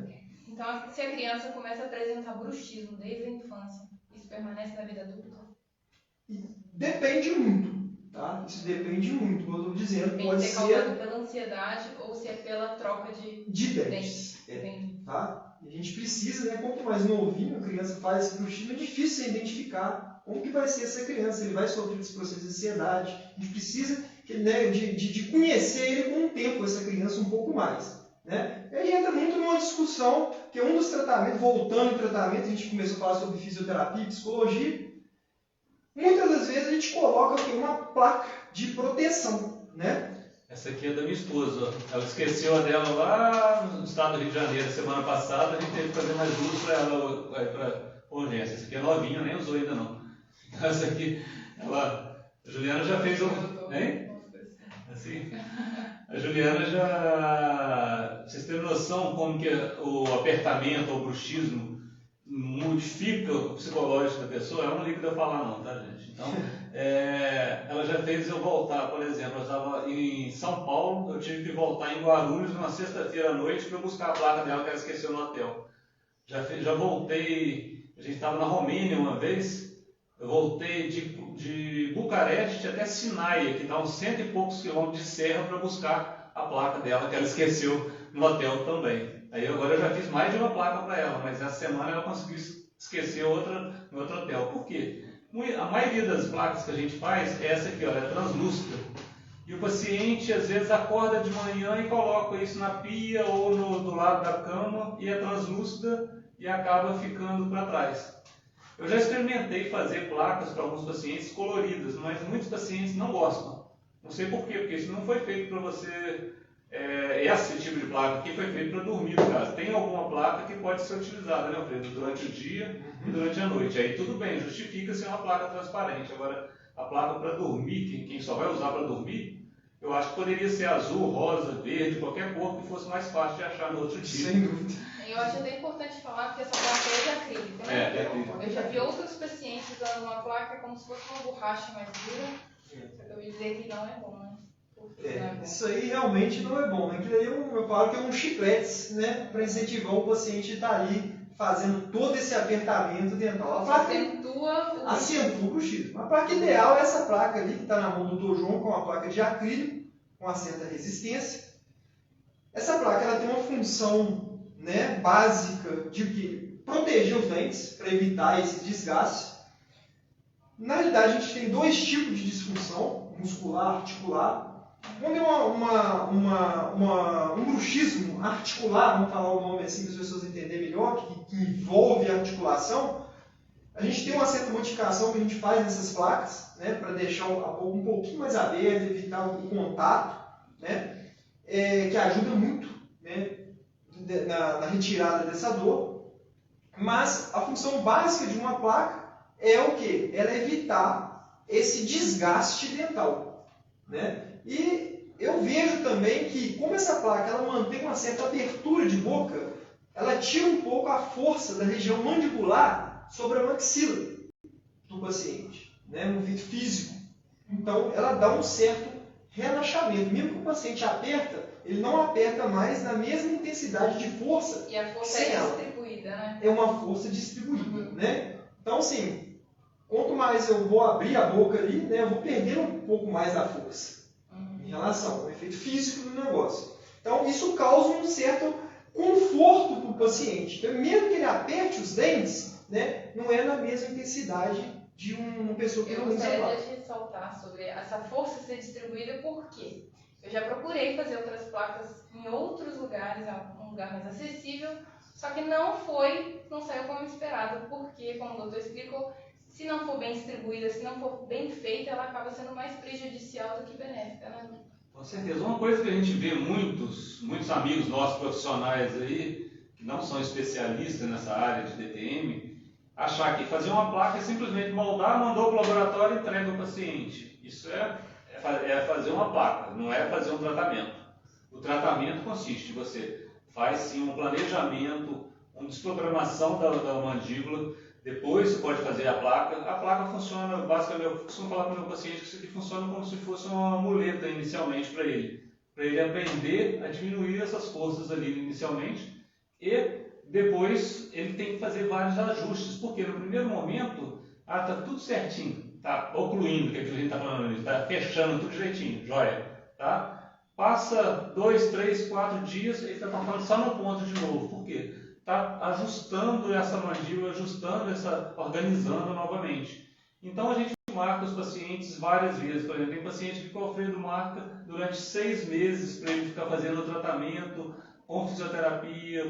Então, se a criança começa a apresentar bruxismo desde a infância, isso permanece na vida adulta? Depende muito. Tá? Isso depende muito, como eu estou dizendo. Pode ser causado pela ansiedade ou se é pela troca de dentes. Tá? E a gente precisa, né, quanto mais novinho a criança faz esse bruxismo, é difícil identificar como que vai ser essa criança. Ele vai sofrer esse processo de ansiedade. A gente precisa, né, de conhecer ele com o tempo, essa criança um pouco mais. Né? E aí entra muito numa discussão, que é um dos tratamentos, voltando ao tratamento, a gente começou a falar sobre fisioterapia e psicologia. Muitas das vezes a gente coloca aqui uma placa de proteção, né? Essa aqui é da minha esposa. Ela esqueceu a dela lá no estado do Rio de Janeiro semana passada. A gente teve que fazer mais duas para ela para urgência. Essa aqui é novinha, nem usou ainda não. Então, essa aqui, a Juliana já fez um... Hein? Assim? A Juliana já... Vocês têm noção como que o apertamento ou o bruxismo modifica o psicológico da pessoa? Eu não ligo de eu falar não, tá, gente? Então, ela já fez eu voltar, por exemplo, eu estava em São Paulo, eu tive que voltar em Guarulhos numa sexta-feira à noite para buscar a placa dela que ela esqueceu no hotel. Já voltei, a gente estava na Romênia uma vez, eu voltei de Bucareste até Sinaia, que dá uns 100 e poucos quilômetros de serra, para buscar a placa dela que ela esqueceu no hotel também. Aí agora eu já fiz mais de uma placa para ela, mas essa semana ela conseguiu esquecer outra no outro hotel. Por quê? A maioria das placas que a gente faz é essa aqui, ó, é translúcida. E o paciente às vezes acorda de manhã e coloca isso na pia ou do lado da cama e é translúcida e acaba ficando para trás. Eu já experimentei fazer placas para alguns pacientes coloridas, mas muitos pacientes não gostam. Não sei por quê, porque isso não foi feito para você... esse tipo de placa aqui foi feito para dormir no caso. Tem alguma placa que pode ser utilizada, né, Alfredo, durante o dia e durante a noite. Aí tudo bem, justifica ser uma placa transparente. Agora, a placa para dormir, quem só vai usar para dormir, eu acho que poderia ser azul, rosa, verde, qualquer cor que fosse mais fácil de achar no outro dia. Sem dúvida. Eu acho até importante falar que essa placa é de acrílico, né? É acrílico. Eu já vi outros pacientes usando uma placa como se fosse uma borracha mais dura. Só que eu ouvi dizer que não é bom, né? Isso aí realmente não é bom, né? Aquilo aí eu falo que é um chiclete, né? Para incentivar o paciente a estar ali fazendo todo esse apertamento dental. A placa acentua o bruxismo. A placa ideal é essa placa ali, que está na mão do Dr. João, com uma placa de acrílico, com uma certa resistência. Essa placa ela tem uma função, né, básica de proteger os dentes, para evitar esse desgaste. Na realidade, a gente tem dois tipos de disfunção, muscular, articular. Quando é um bruxismo articular, vamos falar o nome assim para as pessoas entenderem melhor, que envolve a articulação, a gente tem uma certa modificação que a gente faz nessas placas, né, para deixar a boca um pouquinho mais aberta, evitar o contato, né, que ajuda muito, né, na retirada dessa dor. Mas a função básica de uma placa é o quê? Ela é evitar esse desgaste dental, né? E eu vejo também que, como essa placa ela mantém uma certa abertura de boca, ela tira um pouco a força da região mandibular sobre a maxila do paciente, né? No vídeo físico. Então, ela dá um certo relaxamento. Mesmo que o paciente aperta, ele não aperta mais na mesma intensidade de força. E a força é distribuída, né? É uma força distribuída, né? Então, assim, quanto mais eu vou abrir a boca ali, né, eu vou perder um pouco mais da força em relação ao efeito físico do negócio. Então, isso causa um certo conforto para o paciente. Então, mesmo que ele aperte os dentes, né, não é na mesma intensidade de uma pessoa que não usa placa. Eu gostaria de ressaltar sobre essa força ser distribuída, por quê? Eu já procurei fazer outras placas em outros lugares, um lugar mais acessível, só que não saiu como esperado, porque, como o doutor explicou, se não for bem distribuída, se não for bem feita, ela acaba sendo mais prejudicial do que benéfica, né? Com certeza. Uma coisa que a gente vê muitos amigos nossos profissionais aí, que não são especialistas nessa área de DTM, achar que fazer uma placa é simplesmente moldar, mandou para o laboratório e entrega ao paciente. Isso é fazer uma placa, não é fazer um tratamento. O tratamento consiste, você faz sim um planejamento, uma desprogramação da mandíbula, depois você pode fazer a placa. A placa funciona, basicamente, eu costumo falar para o meu paciente que isso aqui funciona como se fosse uma muleta inicialmente para ele aprender a diminuir essas forças ali inicialmente, e depois ele tem que fazer vários ajustes, porque no primeiro momento, está tudo certinho, está ocluindo, que a gente está falando, está fechando tudo direitinho, joia, tá? Passa 2, 3, 4 dias, ele está tocando só no ponto de novo, por quê? Está ajustando essa mandíbula, organizando novamente. Então a gente marca os pacientes várias vezes. Por exemplo, tem paciente que o Alfredo marca durante 6 meses para ele ficar fazendo o tratamento com fisioterapia,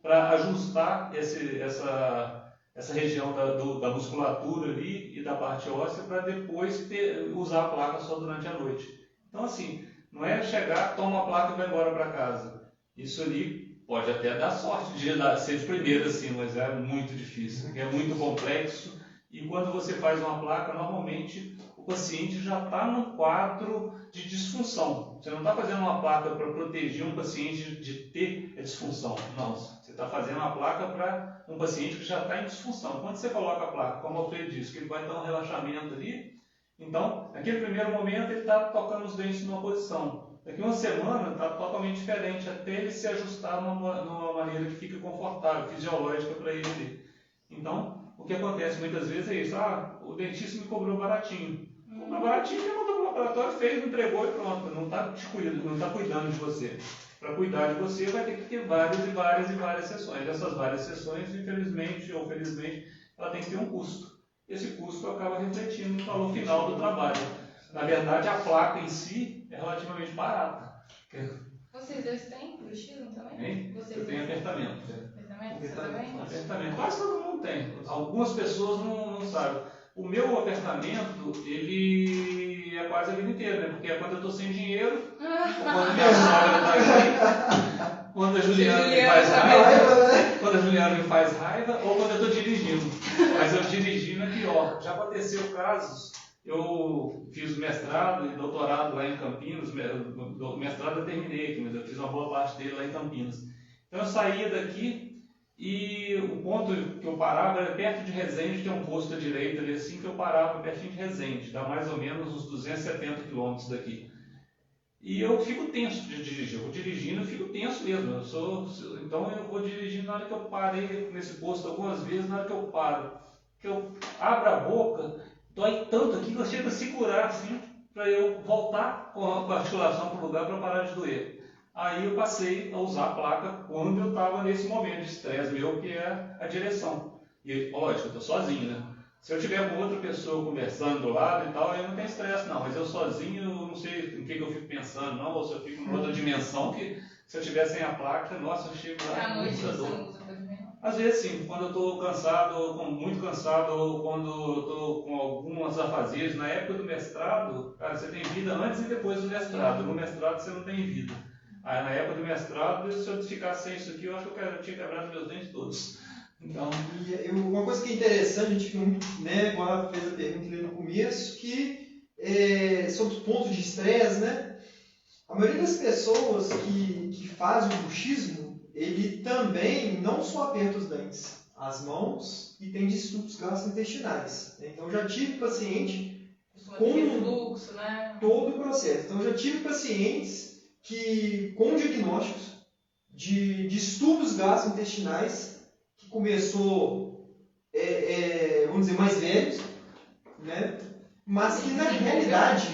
para ajustar essa região da musculatura ali e da parte óssea, para depois usar a placa só durante a noite. Então assim, não é chegar, toma a placa e vai embora para casa. Isso ali pode até dar sorte de ser de primeira, assim, mas é muito difícil, é muito complexo. E quando você faz uma placa, normalmente o paciente já está num quadro de disfunção. Você não está fazendo uma placa para proteger um paciente de ter a disfunção. Não, você está fazendo uma placa para um paciente que já está em disfunção. Quando você coloca a placa, como o Alfredo disse, que ele vai dar um relaxamento ali, então, naquele primeiro momento, ele está tocando os dentes numa posição. Daqui uma semana está totalmente diferente, até ele se ajustar numa maneira que fica confortável, fisiológica para ele ali. Então, o que acontece muitas vezes é isso: o dentista me cobrou baratinho. Cobrou baratinho, ele mandou para o laboratório, fez, me entregou e pronto. Não está cuidando de você. Para cuidar de você, vai ter que ter várias e várias e várias sessões. Essas várias sessões, infelizmente ou felizmente, ela tem que ter um custo. Esse custo acaba refletindo no valor final do trabalho. Na verdade, a placa em si é relativamente barata. Vocês dois têm bruxismo também? Eu tenho apertamento. Você também? Apertamento. Quase todo mundo tem. Algumas pessoas não sabem. O meu apertamento, ele é quase a vida inteira, né? Porque é quando eu estou sem dinheiro, quando minha sogra está aqui, quando a Juliana me faz raiva, quando a Juliana me faz raiva, ou quando eu estou dirigindo. Mas eu dirigindo é pior. Já aconteceu casos. Eu fiz mestrado e doutorado lá em Campinas. O mestrado eu terminei aqui, mas eu fiz uma boa parte dele lá em Campinas. Então eu saía daqui e o ponto que eu parava era perto de Resende, tem um posto à direita ali assim, que eu parava pertinho de Resende, dá mais ou menos uns 270 quilômetros daqui. E eu fico tenso de dirigir. Eu vou dirigindo, eu fico tenso mesmo. Então eu vou dirigindo na hora que eu parei nesse posto algumas vezes, na hora que eu paro, que eu abro a boca, dói tanto aqui que eu chego a segurar assim, para eu voltar com a articulação para o lugar para parar de doer. Aí eu passei a usar a placa quando eu estava nesse momento de estresse meu, que é a direção. E lógico, eu estou sozinho, né? Se eu tiver com outra pessoa conversando do lado e tal, aí não tem estresse não, mas eu sozinho, eu não sei o que eu fico pensando não, ou se eu fico em outra dimensão, que se eu tiver sem a placa, nossa, eu chego lá. À noite você não usa também? Às vezes sim, quando eu estou cansado, muito cansado, ou quando eu estou com algumas afazeres. Na época do mestrado, cara, você tem vida antes e depois do mestrado. No mestrado você não tem vida. Aí na época do mestrado, se eu ficar sem isso aqui, eu acho que eu tinha quebrado meus dentes todos. Então... E uma coisa que é interessante, a gente fica muito, né, igual ela fez a pergunta ali no começo, que sobre os pontos de estresse, né? A maioria das pessoas que fazem o bruxismo, ele também não só aperta os dentes, as mãos, e tem distúrbios gastrointestinais. Então eu já tive paciente com refluxo, né? Todo o processo. Então eu já tive pacientes com diagnósticos de distúrbios gastrointestinais, que começou, vamos dizer, mais velhos, né? Mas que na realidade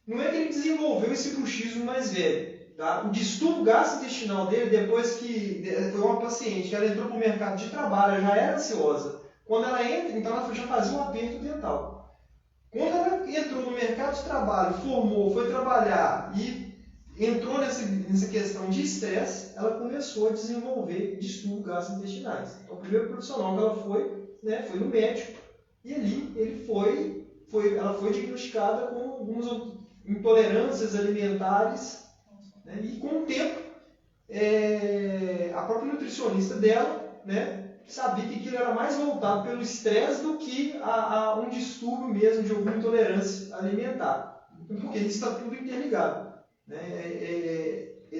não é que ele desenvolveu esse bruxismo mais velho. Tá? O distúrbio gastrointestinal dele, depois que foi uma paciente que ela entrou para o mercado de trabalho, ela já era ansiosa. Quando ela entra, então ela já fazia um aperto dental. Quando ela entrou no mercado de trabalho, formou, foi trabalhar e entrou nessa questão de estresse, ela começou a desenvolver distúrbios gastrointestinais. Então, o primeiro profissional que ela foi, né, foi no médico, e ali ela foi diagnosticada com algumas intolerâncias alimentares, né, e com o tempo, a própria nutricionista dela, né, sabia que aquilo era mais voltado pelo estresse do que a um distúrbio mesmo de alguma intolerância alimentar, porque isso está tudo interligado.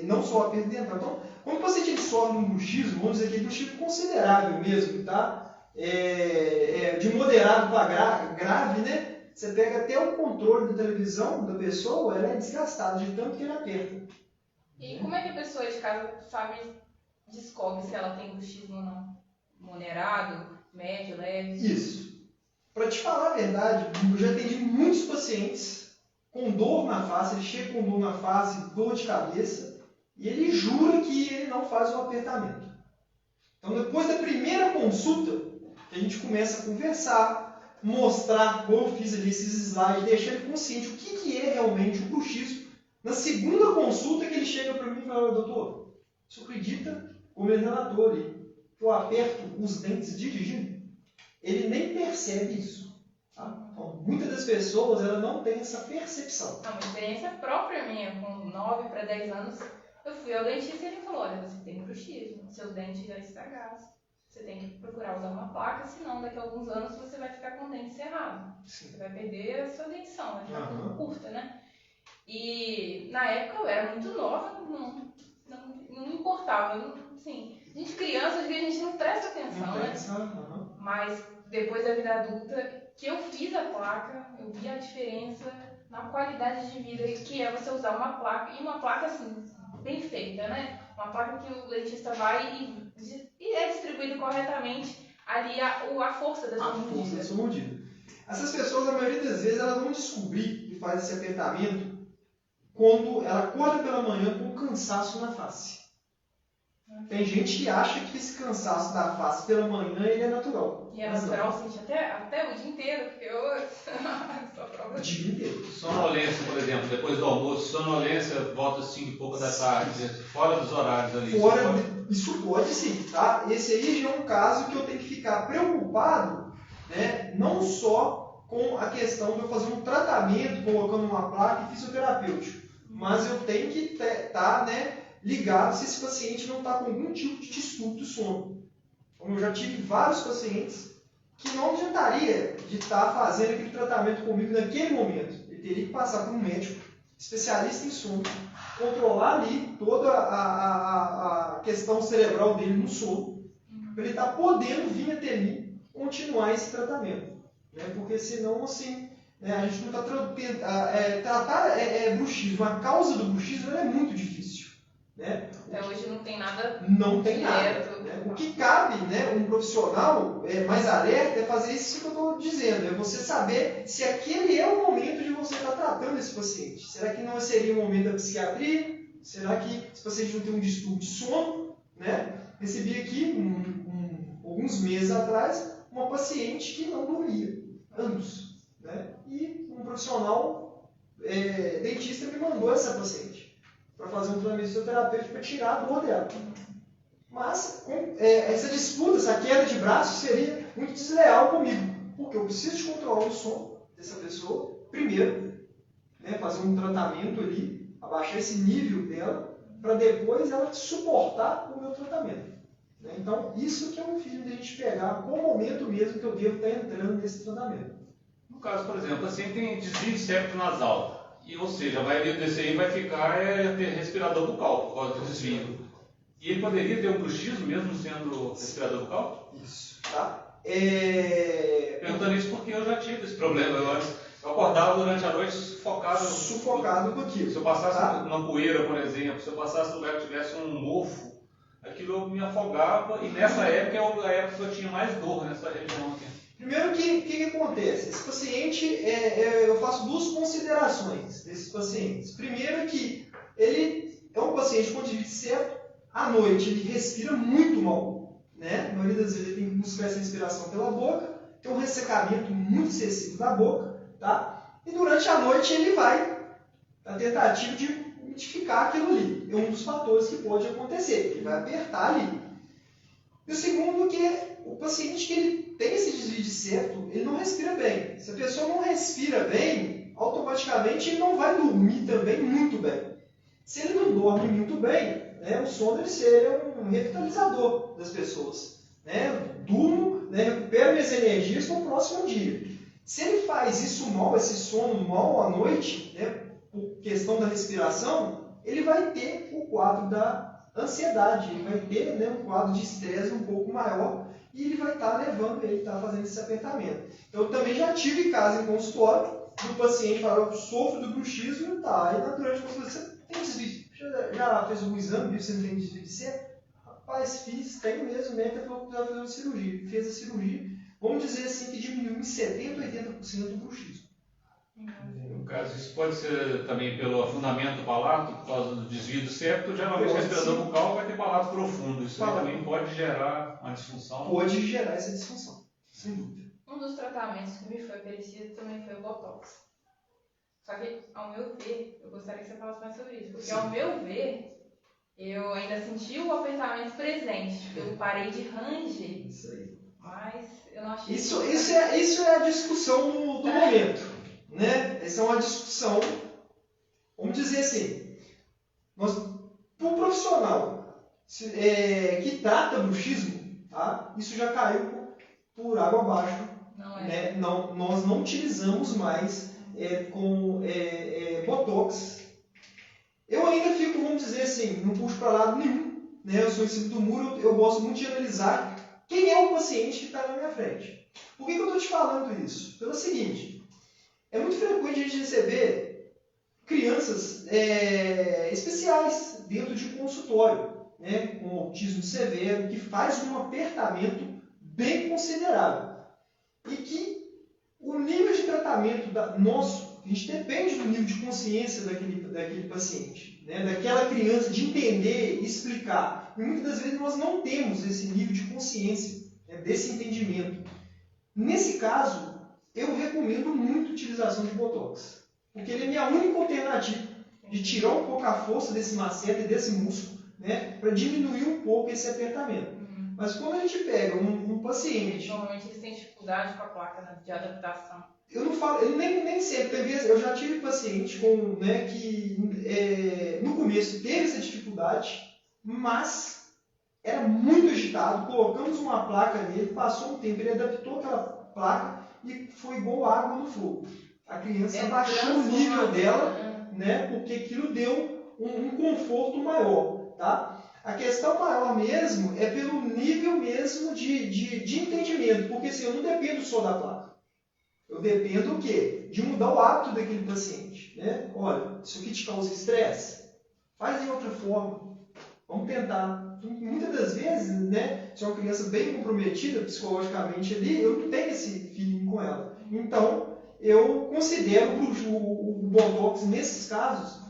Não só a perda dental. Então, quando o paciente sofre um bruxismo, vamos dizer que é um bruxismo considerável mesmo, tá? De moderado para grave, né? Você pega até o controle da televisão da pessoa, ela é desgastada de tanto que ele aperta. E como é que a pessoa de casa descobre se ela tem bruxismo ou não? Moderado, médio, leve? Isso. Para te falar a verdade, eu já atendi muitos pacientes com dor na face, ele chega com dor na face, dor de cabeça, e ele jura que ele não faz o apertamento. Então, depois da primeira consulta, a gente começa a conversar, mostrar, como eu fiz ali esses slides, deixar ele consciente o que é realmente o bruxismo. Na segunda consulta que ele chega para mim e fala: doutor, você acredita, como ele relatou ali, que eu aperto os dentes dirigindo? Ele nem percebe isso. Tá? Então, muitas das pessoas ela não tem essa percepção. Uma experiência própria minha, com 9 para 10 anos, eu fui ao dentista e ele falou: olha, você tem bruxismo, seus dentes já estragaram. Você tem que procurar usar uma placa, senão daqui a alguns anos você vai ficar com o dente cerrado. Você vai perder a sua dentição, vai ficar tudo curta, né? E na época eu era muito nova, não importava. Assim, a gente criança, às vezes a gente não presta atenção, né? Mas depois da vida adulta, que eu fiz a placa, eu vi a diferença na qualidade de vida que é você usar uma placa, e uma placa assim, bem feita, né? Uma placa que o dentista vai e é distribuído corretamente ali a força da sua mordida. Essas pessoas, a maioria das vezes, elas vão descobrir que faz esse apertamento quando ela acorda pela manhã com um cansaço na face. Tem gente que acha que esse cansaço da face pela manhã ele é natural. E é natural, sente até o dia inteiro, porque eu só prova. O dia inteiro. Sonolência, por exemplo, depois do almoço, sonolência volta 5 e pouco da tarde, fora dos horários ali. Isso pode sim, tá? Esse aí já é um caso que eu tenho que ficar preocupado, né? Não só com a questão de eu fazer um tratamento, colocando uma placa e fisioterapêutico, mas eu tenho que estar, né, ligado se esse paciente não está com algum tipo de distúrbio do sono. Como eu já tive vários pacientes que não adiantaria de estar fazendo aquele tratamento comigo naquele momento. Ele teria que passar por um médico especialista em sono, controlar ali toda a questão cerebral dele no sono, para ele estar podendo vir até mim continuar esse tratamento. Né? Porque senão, assim, né? A gente não está tratar bruxismo, a causa do bruxismo ela é muito difícil, né? Até hoje não tem nada. Não tem direto, nada. Né? O que cabe, né, um profissional mais alerta é fazer isso que eu estou dizendo, é você saber se aquele é o momento de você estar tratando esse paciente. Será que não seria o momento da psiquiatria? Será que esse paciente não tem um distúrbio de sono? Né? Recebi aqui, alguns meses atrás, uma paciente que não dormia, anos. Né? E um profissional dentista me mandou essa paciente para fazer um tratamento fisioterapêutico para tirar a dor dela. Mas essa disputa, essa queda de braço seria muito desleal comigo, porque eu preciso de controlar o sono dessa pessoa, primeiro, né, fazer um tratamento ali, abaixar esse nível dela, para depois ela suportar o meu tratamento. Né? Então, isso que é um filho de a gente pegar qual momento mesmo que eu devo estar entrando nesse tratamento. No caso, por exemplo, assim tem desvio septo nasal, e, ou seja, a maioria desse aí vai ficar ter respirador bucal por causa do desvio. E ele poderia ter um bruxismo mesmo sendo respirador bucal? Isso, tá? Perguntando isso porque eu já tive esse problema. Eu acordava durante a noite sufocado com aquilo. Se eu passasse uma poeira, por exemplo, se eu passasse num lugar que tivesse um mofo, aquilo me afogava, e nessa época é a época que eu tinha mais dor nessa região aqui. Primeiro, o que acontece? Esse paciente, eu faço duas considerações desses pacientes. Primeiro, que ele é um paciente com desvio septo. À noite ele respira muito mal, né? A maioria das vezes ele tem que buscar essa respiração pela boca, tem um ressecamento muito excessivo da boca, tá? E durante a noite ele vai na tentativa de identificar aquilo ali. É um dos fatores que pode acontecer, ele vai apertar ali. E o segundo que é o paciente que ele tem esse desvio de septo, ele não respira bem. Se a pessoa não respira bem, automaticamente ele não vai dormir também muito bem. Se ele não dorme muito bem, o sono seria um revitalizador das pessoas. Durmo, recupero minhas energias no próximo dia. Se ele faz isso mal, esse sono mal à noite, por questão da respiração, ele vai ter o quadro da ansiedade, ele vai ter um quadro de estresse um pouco maior e ele vai estar levando ele a estar fazendo esse apertamento. Eu também já tive caso em consultório do paciente falar, eu sofro do bruxismo e tá. Aí durante a consulta, você tem desvio? Já fez algum exame, viu se não tem desvio de septo? Rapaz, tenho mesmo, médico falou que vai fazer uma cirurgia. Fez a cirurgia, vamos dizer assim que diminuiu em 70% a 80% o bruxismo. No caso, isso pode ser também pelo afundamento do palato, por causa do desvio do septo. Geralmente o respirador bucal vai ter palato profundo. Isso aí também pode gerar uma disfunção. Pode gerar essa disfunção, sem dúvida. Um dos tratamentos que me foi oferecido também foi o Botox. Só que, ao meu ver, eu gostaria que você falasse mais sobre isso. Porque, Sim. Ao meu ver, eu ainda senti o apertamento presente. Eu parei de ranger. Isso aí. Mas eu não achei... Isso é a discussão do momento. Né? Essa é uma discussão, vamos dizer assim, para o profissional que trata bruxismo, tá? Isso já caiu por água abaixo. Né? Nós não utilizamos mais com Botox. Eu ainda fico, vamos dizer assim, não puxo para lado nenhum. Né? Eu sou em cima do muro, eu gosto muito de analisar quem é o paciente que está na minha frente. Por que eu estou te falando isso? Pelo seguinte, é muito frequente a gente receber crianças especiais dentro de consultório, né? Com autismo severo, que faz um apertamento bem considerável. E que o nível de tratamento nosso, a gente depende do nível de consciência daquele paciente, né? Daquela criança, de entender, explicar. E muitas das vezes nós não temos esse nível de consciência, né? Desse entendimento. Nesse caso, eu recomendo muito a utilização de Botox, porque ele é minha única alternativa de tirar um pouco a força desse macete, desse músculo, né? Para diminuir um pouco esse apertamento. Mas quando a gente pega um paciente... Normalmente eles têm dificuldade com a placa de adaptação. Eu não falo, ele nem sempre. Eu já tive paciente que no começo teve essa dificuldade, mas era muito agitado. Colocamos uma placa nele, passou um tempo, ele adaptou aquela placa e foi igual água no fogo. A criança abaixou o nível dela, né? Porque aquilo deu um conforto maior, tá? A questão maior mesmo é pelo nível mesmo de entendimento, porque assim, eu não dependo só da placa. Eu dependo o quê? De mudar o hábito daquele paciente. Né? Olha, isso aqui te causa estresse? Faz de outra forma. Vamos tentar. Muitas das vezes, né, se é uma criança bem comprometida psicologicamente ali, eu não tenho esse feeling com ela. Então, eu considero o Botox, nesses casos,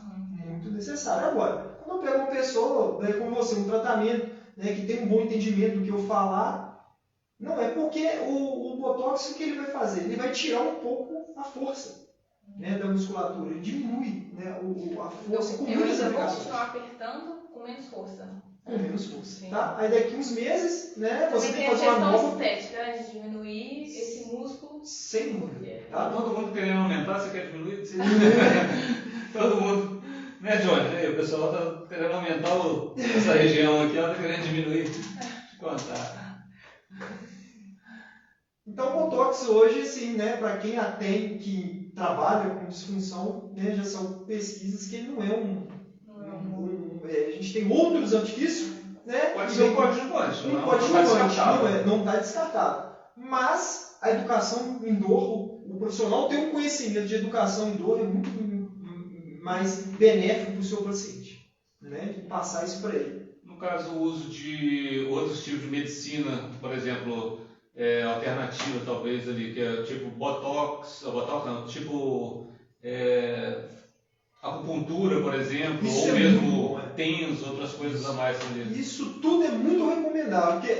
muito necessário. Agora, quando eu pego uma pessoa, né, como você, um tratamento, né, que tem um bom entendimento do que eu falar, não é porque o Botox, o que ele vai fazer? Ele vai tirar um pouco a força, né, da musculatura, ele diminui, né, a força com muitas Eu ainda vou aplicações. continuar apertando com menos força. Com menos força. Sim. Tá? Aí daqui uns meses, né, você Também tem que fazer uma a nova. questão estética, né, de diminuir esse músculo. Sem dúvida. Tá todo mundo querendo aumentar, você quer diminuir? Todo mundo. Né, Johnny? Aí, o pessoal tá querendo aumentar essa região aqui, ela tá querendo diminuir. Deixa eu contar. Então, o Botox hoje, assim, né, para quem atende, que trabalha com disfunção, né, já são pesquisas que ele não é a gente tem outros artifícios, né? Pode ser um coadjuvante, não está descartado. Mas a educação em dor, o profissional ter um conhecimento de educação em dor é muito mais benéfico para o seu paciente, né? De passar isso para ele. No caso, o uso de outros tipos de medicina, por exemplo, alternativa talvez ali, que é tipo Botox não, tipo acupuntura, por exemplo, Isso ou é mesmo TENS, outras coisas a mais ali. Isso tudo é muito recomendável, porque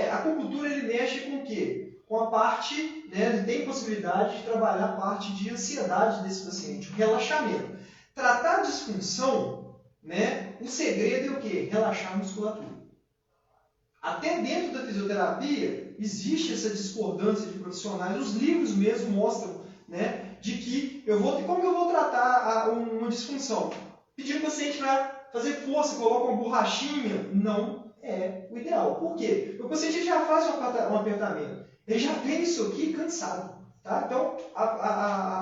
a acupuntura ele mexe com o quê? Com a parte, né, ele tem possibilidade de trabalhar a parte de ansiedade desse paciente, o relaxamento. Tratar a disfunção, né, o segredo é o quê? Relaxar a musculatura. Até dentro da fisioterapia existe essa discordância de profissionais, os livros mesmo mostram, né, de que como que eu vou tratar uma disfunção? Pedir o paciente para fazer força, coloca uma borrachinha, não é o ideal. Por quê? O paciente já faz um apertamento, ele já vem isso aqui cansado. Tá? Então,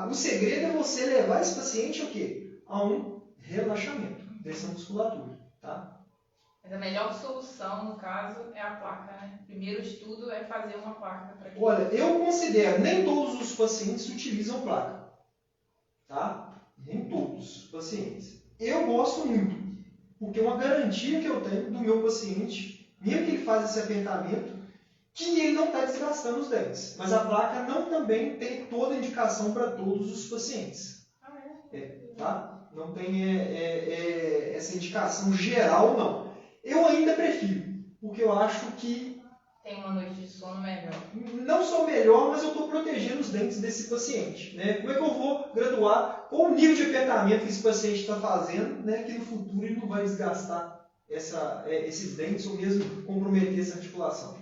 o segredo é você levar esse paciente a quê? A um relaxamento dessa musculatura. Tá? Mas a melhor solução, no caso, é a placa, né? O primeiro estudo é fazer uma placa. Olha, eu considero, nem todos os pacientes utilizam placa. Tá? Nem todos os pacientes. Eu gosto muito, porque é uma garantia que eu tenho do meu paciente, mesmo que ele faça esse apertamento, que ele não está desgastando os dentes. Mas a placa não também tem toda a indicação para todos os pacientes. Tá? Não tem essa indicação geral, não. Eu ainda prefiro, porque eu acho que tem uma noite de sono melhor. Não só melhor, mas eu estou protegendo os dentes desse paciente. Né? Como é que eu vou graduar qual o nível de apertamento que esse paciente está fazendo, né? Que no futuro ele não vai desgastar esses dentes ou mesmo comprometer essa articulação.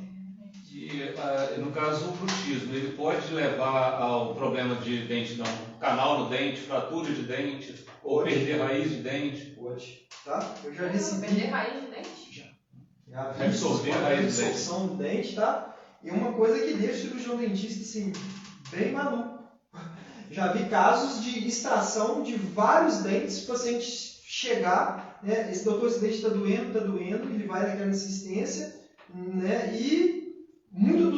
E no caso o bruxismo, ele pode levar ao problema de dente, não, canal no dente, fratura de dente, ou perder raiz de dente? Pode. Tá? Eu já recebi. Perder raiz de dente? Já vi absorver a raiz do absorção do dente, tá? E uma coisa que deixa o cirurgião dentista assim, bem maluco. Já vi casos de extração de vários dentes, o paciente chegar, né? Esse doutor, esse dente está doendo, ele vai naquela insistência, né? E muito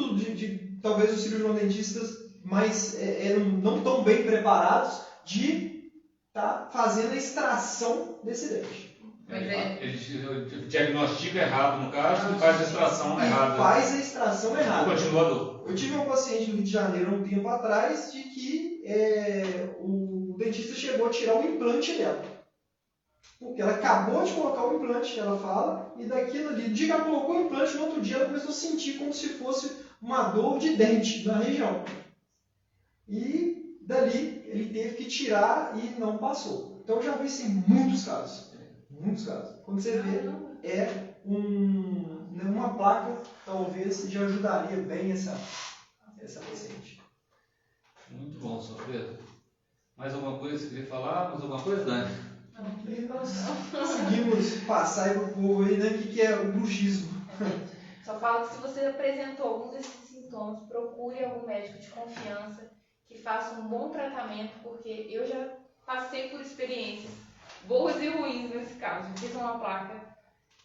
talvez os cirurgiões dentistas mais não tão bem preparados de estar fazendo a extração desse dente. Ele diagnostica errado, no caso, e faz a extração errada. Faz a extração errada. O continuador. Eu tive um paciente no Rio de Janeiro há um tempo atrás de que o dentista chegou a tirar o implante dela. Porque ela acabou de colocar o implante, ela fala, e daquilo ali, no dia que ela colocou o implante, no outro dia ela começou a sentir como se fosse uma dor de dente na região. E dali ele teve que tirar e não passou. Então eu já vi isso em muitos casos. Muitos casos. Quando você vê, uma placa, talvez já ajudaria bem essa paciente. Muito bom, Sr. Pedro. Mais alguma coisa que você queria falar? Mais alguma coisa, Dani? E nós conseguimos passar aí para o povo aí, né, o que é o bruxismo. Só falo que se você apresentou algum desses sintomas, procure algum médico de confiança que faça um bom tratamento, porque eu já passei por experiências boas e ruins nesse caso. Eu fiz uma placa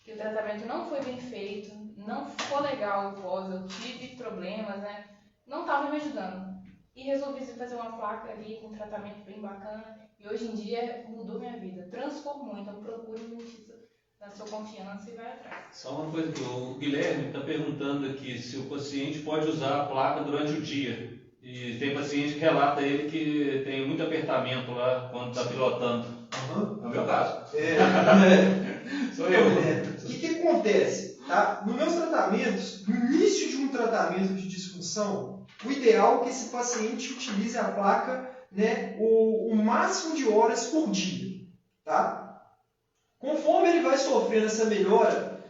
que o tratamento não foi bem feito, não ficou legal o pós, eu tive problemas, né? Não estava me ajudando. e resolvi fazer uma placa ali com um tratamento bem bacana. E hoje em dia mudou minha vida, transformou. Então procure um dentista da sua confiança e vai atrás. Só uma coisa, o Guilherme está perguntando aqui se o paciente pode usar a placa durante o dia. E tem paciente que relata ele que tem muito apertamento lá quando está pilotando. Uhum. É o meu caso. Sou eu. O que acontece? Tá? Nos meus tratamentos, no início de um tratamento de disfunção, o ideal é que esse paciente utilize a placa, né, o máximo de horas por dia. Tá? Conforme ele vai sofrendo essa melhora,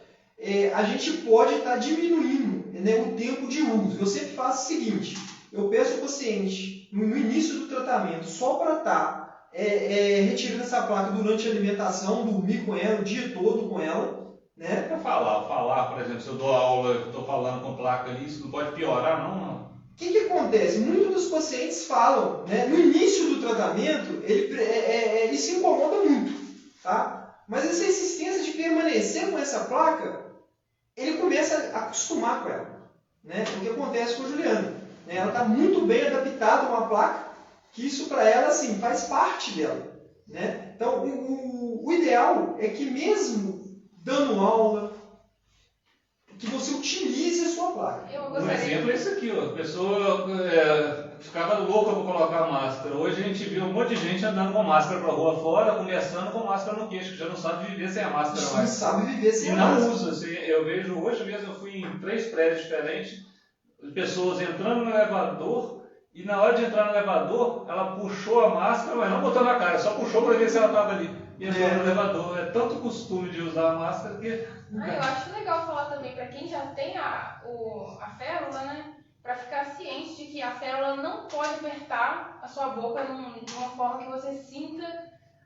a gente pode estar diminuindo, né, o tempo de uso. Eu sempre faço o seguinte, eu peço ao paciente, no início do tratamento, só para estar retirando essa placa durante a alimentação, dormir com ela, o dia todo com ela. Né? Para falar, por exemplo, se eu dou aula, estou falando com placa ali, isso não pode piorar, não? O que acontece? Muitos dos pacientes falam, né, no início do tratamento, ele se incomoda muito, tá? Mas essa insistência de permanecer com essa placa, ele começa a acostumar com ela. Né? O que acontece com a Juliana? Né? Ela está muito bem adaptada a uma placa, que isso para ela assim, faz parte dela. Né? Então, o ideal é que mesmo dando aula, que você utilize a sua placa. Um exemplo é isso aqui, ó. A pessoa ficava louca para colocar máscara. Hoje a gente viu um monte de gente andando com máscara para a rua fora, começando com máscara no queixo, que já não sabe viver sem a máscara mais. Não sabe viver sem a máscara. E máscara. não usa. Assim, eu vejo, hoje mesmo eu fui em 3 prédios diferentes, pessoas entrando no elevador, e na hora de entrar no elevador, ela puxou a máscara, mas não botou na cara, só puxou para ver se ela estava ali. E entrou no elevador. É tanto costume de usar a máscara que... Eu acho legal falar também para quem já tem a férula, né? Para ficar ciente de que a férula não pode apertar a sua boca de uma forma que você sinta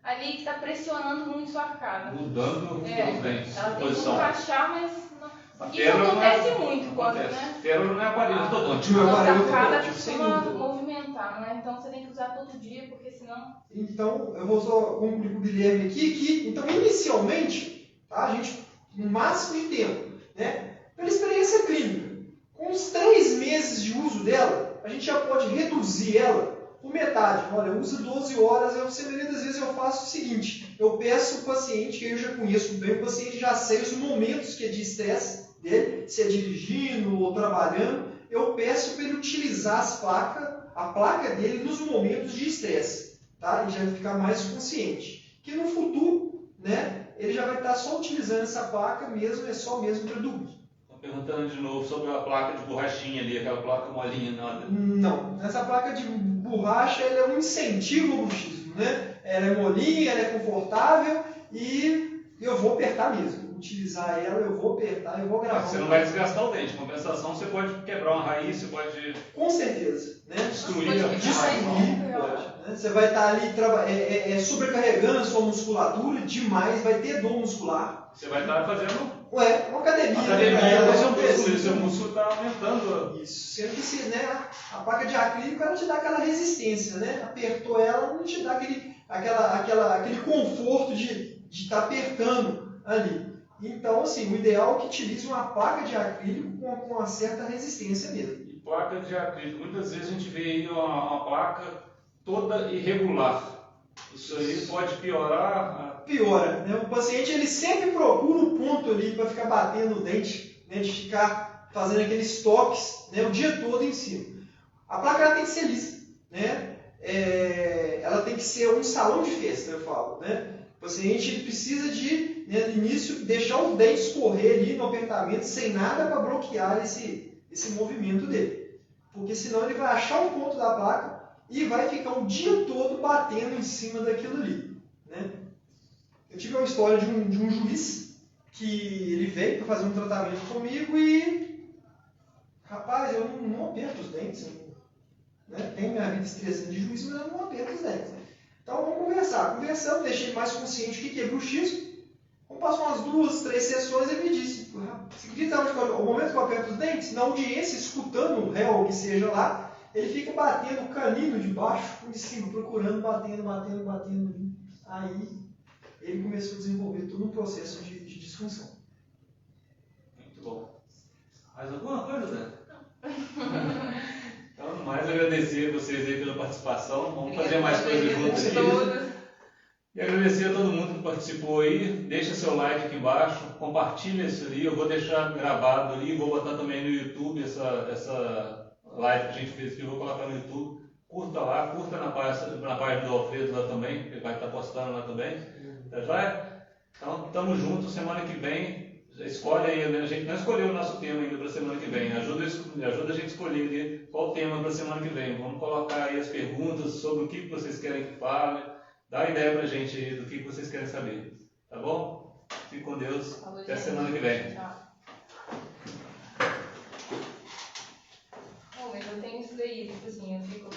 ali que está pressionando muito sua arcada. Mudando os dentes. Ela tem que encaixar, mas não. Isso acontece muito quando, né? Férula não é aparelho ortodôntico. A arcada costuma movimentar, né? Então você tem que usar todo dia, porque senão... Então, eu vou só concluir com o Guilherme aqui que, então, inicialmente, tá, a gente, no máximo de tempo, né, pela experiência clínica, com uns 3 meses de uso dela, a gente já pode reduzir ela por metade. Olha, usa 12 horas, a maioria das vezes eu faço o seguinte, eu peço ao paciente, que eu já conheço bem, o paciente já sei os momentos que é de estresse dele, se é dirigindo ou trabalhando, eu peço para ele utilizar a placa dele nos momentos de estresse, tá? Ele já vai ficar mais consciente. Que no futuro, né, ele já vai estar só utilizando essa placa mesmo, é só mesmo para dormir. Perguntando de novo sobre a placa de borrachinha ali, aquela placa molinha, nada. Não, essa placa de borracha ela é um incentivo ao bruxismo, né? Ela é molinha, ela é confortável e eu vou apertar mesmo. Utilizar ela, eu vou apertar, eu vou gravar. Você não vai desgastar o dente. Compensação, você pode quebrar uma raiz, você pode... Com certeza. Né? Destruir a raiz. Pode. Né? Você vai estar ali sobrecarregando a sua musculatura demais, vai ter dor muscular. Você vai estar fazendo... uma academia. Seu músculo está aumentando. Isso. Sendo que né, a placa de acrílico ela te dá aquela resistência, né? Apertou ela, não te dá aquele conforto de estar apertando ali. Então, assim, o ideal é que utilize uma placa de acrílico com uma certa resistência mesmo. E placa de acrílico, muitas vezes a gente vê aí uma placa toda irregular. Isso aí pode piorar? Piora, né? O paciente ele sempre procura um ponto ali para ficar batendo o dente, né? De ficar fazendo aqueles toques, né? O dia todo em cima. A placa ela tem que ser lisa, né? Ela tem que ser um salão de festa, eu falo, né? O paciente ele precisa de, né, no início, deixar os dentes escorrer ali no apertamento sem nada para bloquear esse movimento dele. Porque senão ele vai achar um ponto da placa e vai ficar o dia todo batendo em cima daquilo ali. Né? Eu tive uma história de um juiz que ele veio para fazer um tratamento comigo e, rapaz, eu não aperto os dentes. Né? Tenho minha vida estressante de juiz, mas eu não aperto os dentes. Então vamos conversar. Conversando, deixei ele mais consciente do que é bruxismo. Quando passou umas 2, 3 sessões, ele me disse, você acredita o momento que eu aperto os dentes? Na audiência, escutando o réu, que seja lá, ele fica batendo o canino de baixo com de cima, procurando, batendo. Aí ele começou a desenvolver todo um processo de disfunção. Muito bom. Mais alguma coisa, Zé? Então mais agradecer vocês aí pela participação. Vamos fazer mais Obrigada, coisas juntos aqui. todos. E agradecer a todo mundo que participou aí. Deixa seu like aqui embaixo, compartilha isso ali. Eu vou deixar gravado ali, vou botar também no YouTube essa live que a gente fez aqui, eu vou colocar no YouTube. Curta lá, curta na página do Alfredo lá também, ele vai estar postando lá também. Tá joia? Então, estamos juntos semana que vem. Escolhe aí, a gente não escolheu o nosso tema ainda para a semana que vem. Ajuda a gente a escolher ali qual o tema para a semana que vem. Vamos colocar aí as perguntas sobre o que vocês querem que fale. Dá ideia para a gente aí do que vocês querem saber. Tá bom? Fique com Deus. Falou, Até gente. semana que vem. Tchau. Mas eu tenho isso daí, tipo assim, eu fico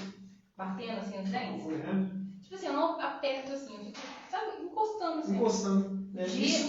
batendo assim os dentes. Tipo assim, eu não aperto assim, eu fico, sabe, encostando assim. Encostando. Dia